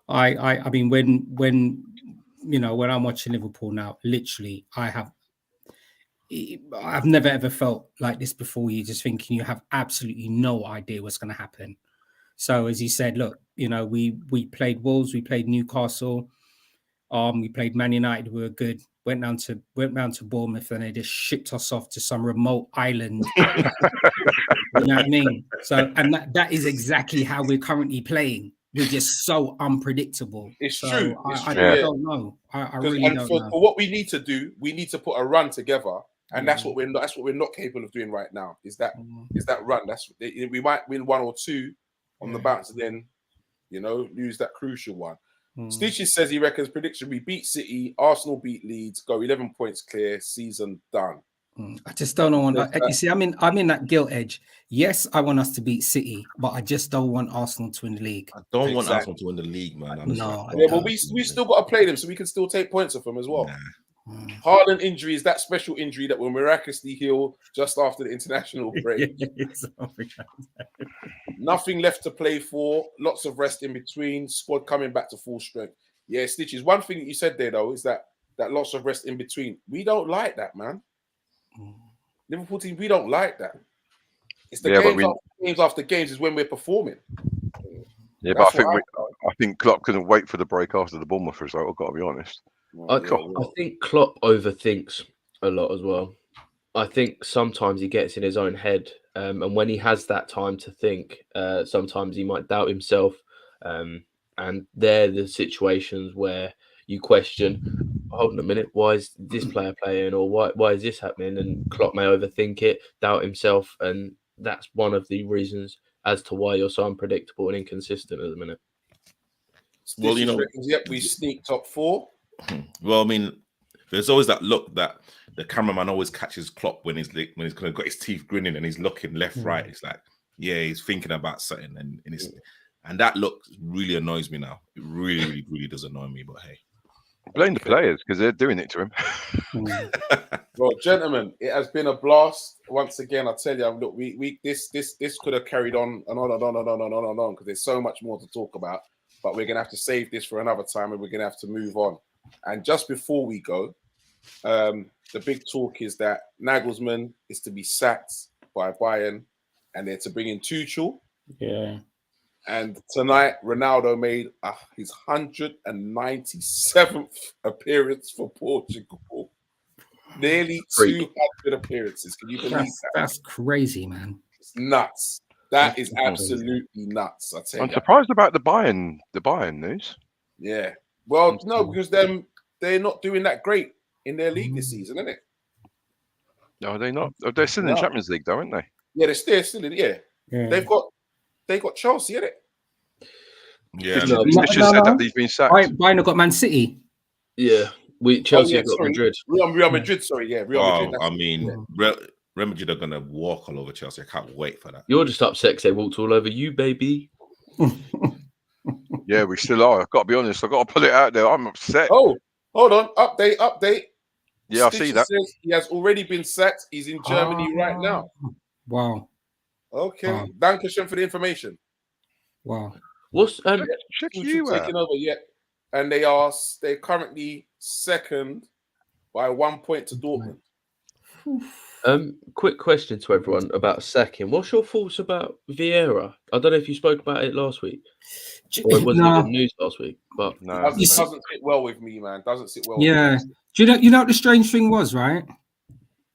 I mean, when I'm watching Liverpool now, literally, I've never ever felt like this before. You're just thinking you have absolutely no idea what's going to happen. So as you said, look, we played Wolves, we played Newcastle, we played Man United, we were good. Went down to Bournemouth, and they just shipped us off to some remote island. You know what I mean? So, and that is exactly how we're currently playing. We're just so unpredictable. It's so true. I don't know. I really don't know. For what we need to do, we need to put a run together, and that's what we're not capable of doing right now. Is that run? We might win 1 or 2 on the bounce, and then lose that crucial one. Stitches says he reckons prediction: we beat City, Arsenal beat Leeds, go 11 points clear, season done. I just don't want. You see, I'm in that guilt edge. Yes, I want us to beat City, but I just don't want Arsenal to win the league. I don't want Arsenal to win the league, man. But we still got to play them, so we can still take points off them as well. Haaland injury is that special injury that will miraculously heal just after the international break. Nothing left to play for. Lots of rest in between. Squad coming back to full strength. Yeah, Stitches. One thing that you said there though is that that loss of rest in between. We don't like that, man. Liverpool team, we don't like that. It's the games after games is when we're performing. Yeah, That's but I think Klopp couldn't wait for the break after the Bournemouth result. I've got to be honest. I think Klopp overthinks a lot as well. I think sometimes he gets in his own head, and when he has that time to think, sometimes he might doubt himself. And they're the situations where you question, hold on a minute, why is this player playing, or why is this happening? And Klopp may overthink it, doubt himself, and that's one of the reasons as to why you're so unpredictable and inconsistent at the minute. Well, yep, we sneak top 4. Well, I mean, there's always that look that the cameraman always catches Klopp when he's kind of got his teeth grinning and he's looking left, right. It's like, yeah, he's thinking about something, and that look really annoys me now. It really, really, really does annoy me. But hey, blame the players because they're doing it to him. Well, gentlemen, it has been a blast once again. I tell you, look, this could have carried on and on because there's so much more to talk about. But we're gonna have to save this for another time, and we're gonna have to move on. And just before we go, the big talk is that Nagelsmann is to be sacked by Bayern, and they're to bring in Tuchel. Yeah. And tonight, Ronaldo made his 197th appearance for Portugal. Nearly 200 appearances. Can you believe that? That's crazy, man. It's nuts. That is absolutely nuts. I tell you. I'm surprised about the Bayern news. Yeah. Well, no, because they're not doing that great in their league this season, isn't it? No, are they not? They're still in the Champions League, though, aren't they? Yeah, they're still in. Yeah. They got Chelsea, isn't it? Yeah. It's just said that he's been sacked. Bayern got Man City. Yeah. Chelsea got Madrid. Real Madrid, sorry, yeah. Real Madrid. I mean, Real Madrid are going to walk all over Chelsea. I can't wait for that. You're just upset because they walked all over you, baby. Yeah, we still are. I've got to be honest. I've got to put it out there. I'm upset. Oh, hold on. Update. Yeah, I see that. Says he has already been sacked. He's in Germany right now. Wow. Okay. Wow. Dankeschön for the information. Wow. What's check you out. Taking over yet? And they're currently second by 1 point to Dortmund. Quick question to everyone about sacking. What's your thoughts about Vieira? I don't know if you spoke about it last week. Or it wasn't even news last week, but no, it doesn't sit well with me, man. Doesn't sit well. Yeah. With me. Do you know what the strange thing was, right?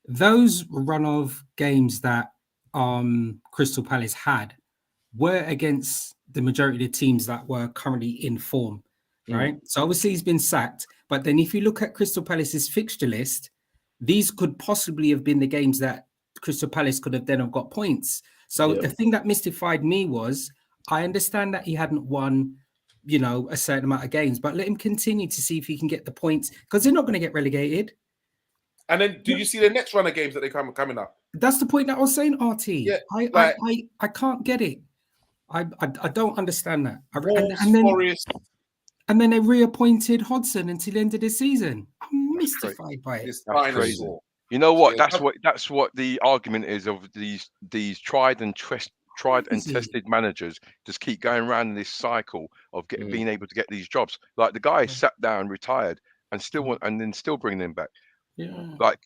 Those run of games that Crystal Palace had were against the majority of the teams that were currently in form, right? So obviously he's been sacked, but then if you look at Crystal Palace's fixture list, these could possibly have been the games that Crystal Palace could have then have got points. So the thing that mystified me was, I understand that he hadn't won, a certain amount of games, but let him continue to see if he can get the points because they're not going to get relegated. And then, do you see the next run of games that they coming up? That's the point that I was saying, RT. Yeah, I can't get it. I don't understand that. And then they reappointed Hodgson until the end of the season. I'm mystified by it. That's crazy. You know what? That's what the argument is of these tried and tested managers. Just keep going around in this cycle of being able to get these jobs. Like the guy sat down, retired, and still bringing them back. Yeah. Like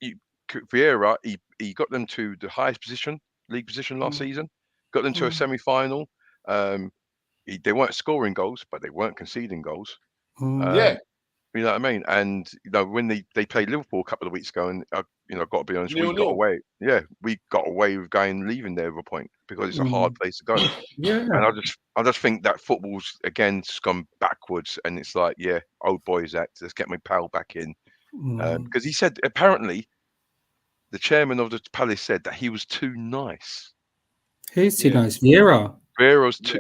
Vieira, he got them to the highest league position last season. Got them to a semi-final. They weren't scoring goals, but they weren't conceding goals. You know what I mean? And when they played Liverpool a couple of weeks ago, and got to be honest, we got away. Yeah, we got away with leaving there with a point because it's a hard place to go. And I just think that football's again just gone backwards, and it's like, old boys act. Let's get my pal back in, because he said apparently the chairman of the Palace said that he was too nice. Who's too nice? Vieira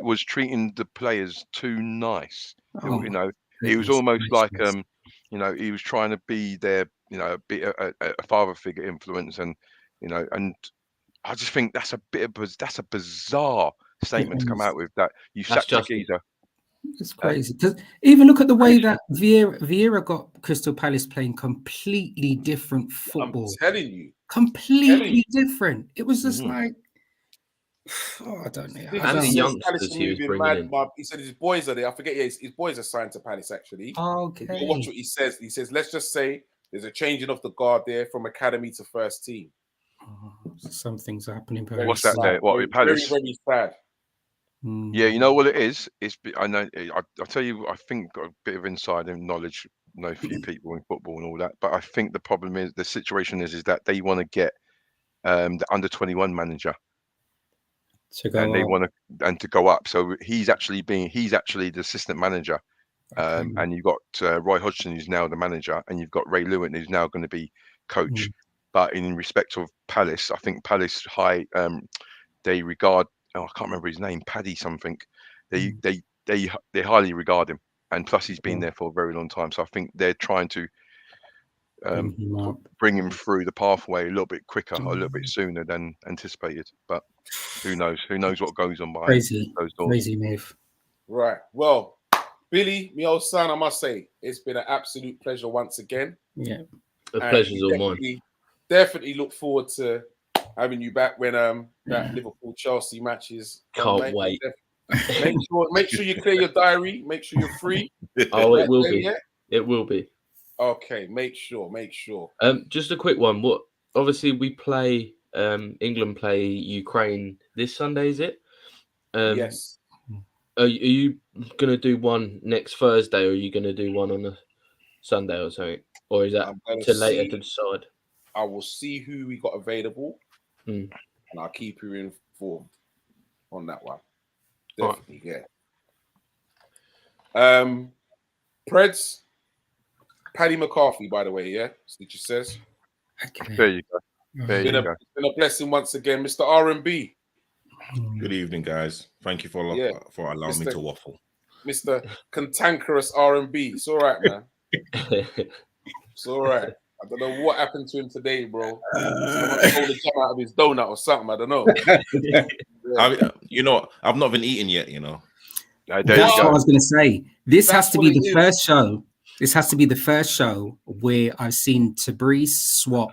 was treating the players too nice. He was almost like he was trying to be their a father figure influence, and and I just think that's a bizarre statement to come out with, that you sacked a geezer. It's crazy because even look at the way that Vieira got Crystal Palace playing completely different football. I'm telling you, completely different. It was just like, Oh, I don't know. And I the don't- young- Palace youngsters are he was moving bringing mad. in. He said his boys are there. I forget. Yeah, his boys are signed to Palace actually. Okay. But watch what he says. He says, let's just say there's a changing of the guard there from academy to first team. Oh, some things are happening. Very What's that sad. there? What, Very, with Palace? very sad. Yeah, you know what it is. I know. I'll tell you. I think got a bit of insider knowledge. Know a few people in football and all that. But I think the problem is the situation is that they want to get the under-21 manager, To go and they up. want to go up. So he's actually the assistant manager. And you've got Roy Hodgson, who's now the manager, and you've got Ray Lewin, who's now going to be coach. But in respect of Palace, I think Palace they regard. Oh, I can't remember his name, Paddy something. They highly regard him, and plus he's been there for a very long time. So I think they're trying to bring him through the pathway a little bit quicker, or a little bit sooner than anticipated. But who knows? Who knows what goes on behind those doors? Crazy move. Right. Well, Billy, my old son, I must say, it's been an absolute pleasure once again. Yeah. The pleasure's all mine. Definitely look forward to having you back when that Liverpool Chelsea match is. Can't wait. Make sure you clear your diary. Make sure you're free. Oh, it will be. It will be. Okay, make sure. Just a quick one. Obviously we play England play Ukraine this Sunday, is it? Yes. Are you gonna do one next Thursday, or are you gonna do one on a Sunday or something? Or is that to later to decide? I will see who we got available, and I'll keep you informed on that one. Definitely, yeah. Preds, Paddy McCarthy, by the way, yeah. Did you says? Okay. There you go. There you go. It's been a blessing once again, Mr. R&B. Good evening, guys. Thank you for allowing me to waffle. Mr. Cantankerous R&B. It's all right, man. It's all right. I don't know what happened to him today, bro. Someone stole the jam out of his donut or something. I don't know. I've not been eating yet, That's what I was going to say. This has to be the first show. This has to be the first show where I've seen Tabriz swap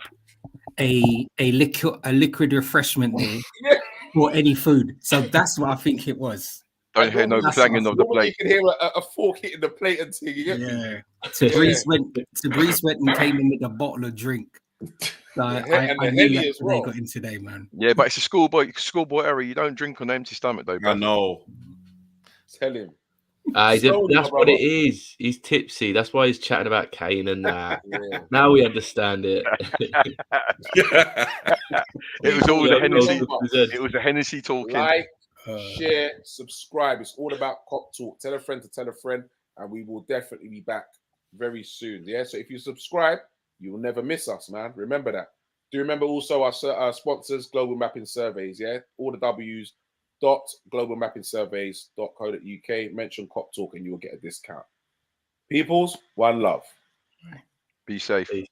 a liquid refreshment there for any food. So that's what I think it was. Don't hear no clanging of the plate. You can hear a fork hitting the plate and thing. Yeah. Tabriz went and came in with a bottle of drink. So I knew that's what they got in today, man. Yeah, but it's a schoolboy error. You don't drink on an empty stomach, though. I know. Tell him. That's what it is. He's tipsy. That's why he's chatting about Kane and that. Yeah. Now we understand it. It was all the Hennessy. It was the Hennessy talking. Like, share, subscribe. It's all about Cop Talk. Tell a friend to tell a friend, and we will definitely be back very soon. Yeah. So if you subscribe, you will never miss us, man. Remember that. Do remember also our sponsors, Global Mapping Surveys. Yeah. All the W's. globalmappingsurveys.co.uk. Mention Cop Talk and you will get a discount. Peoples, one love. Be safe. Peace.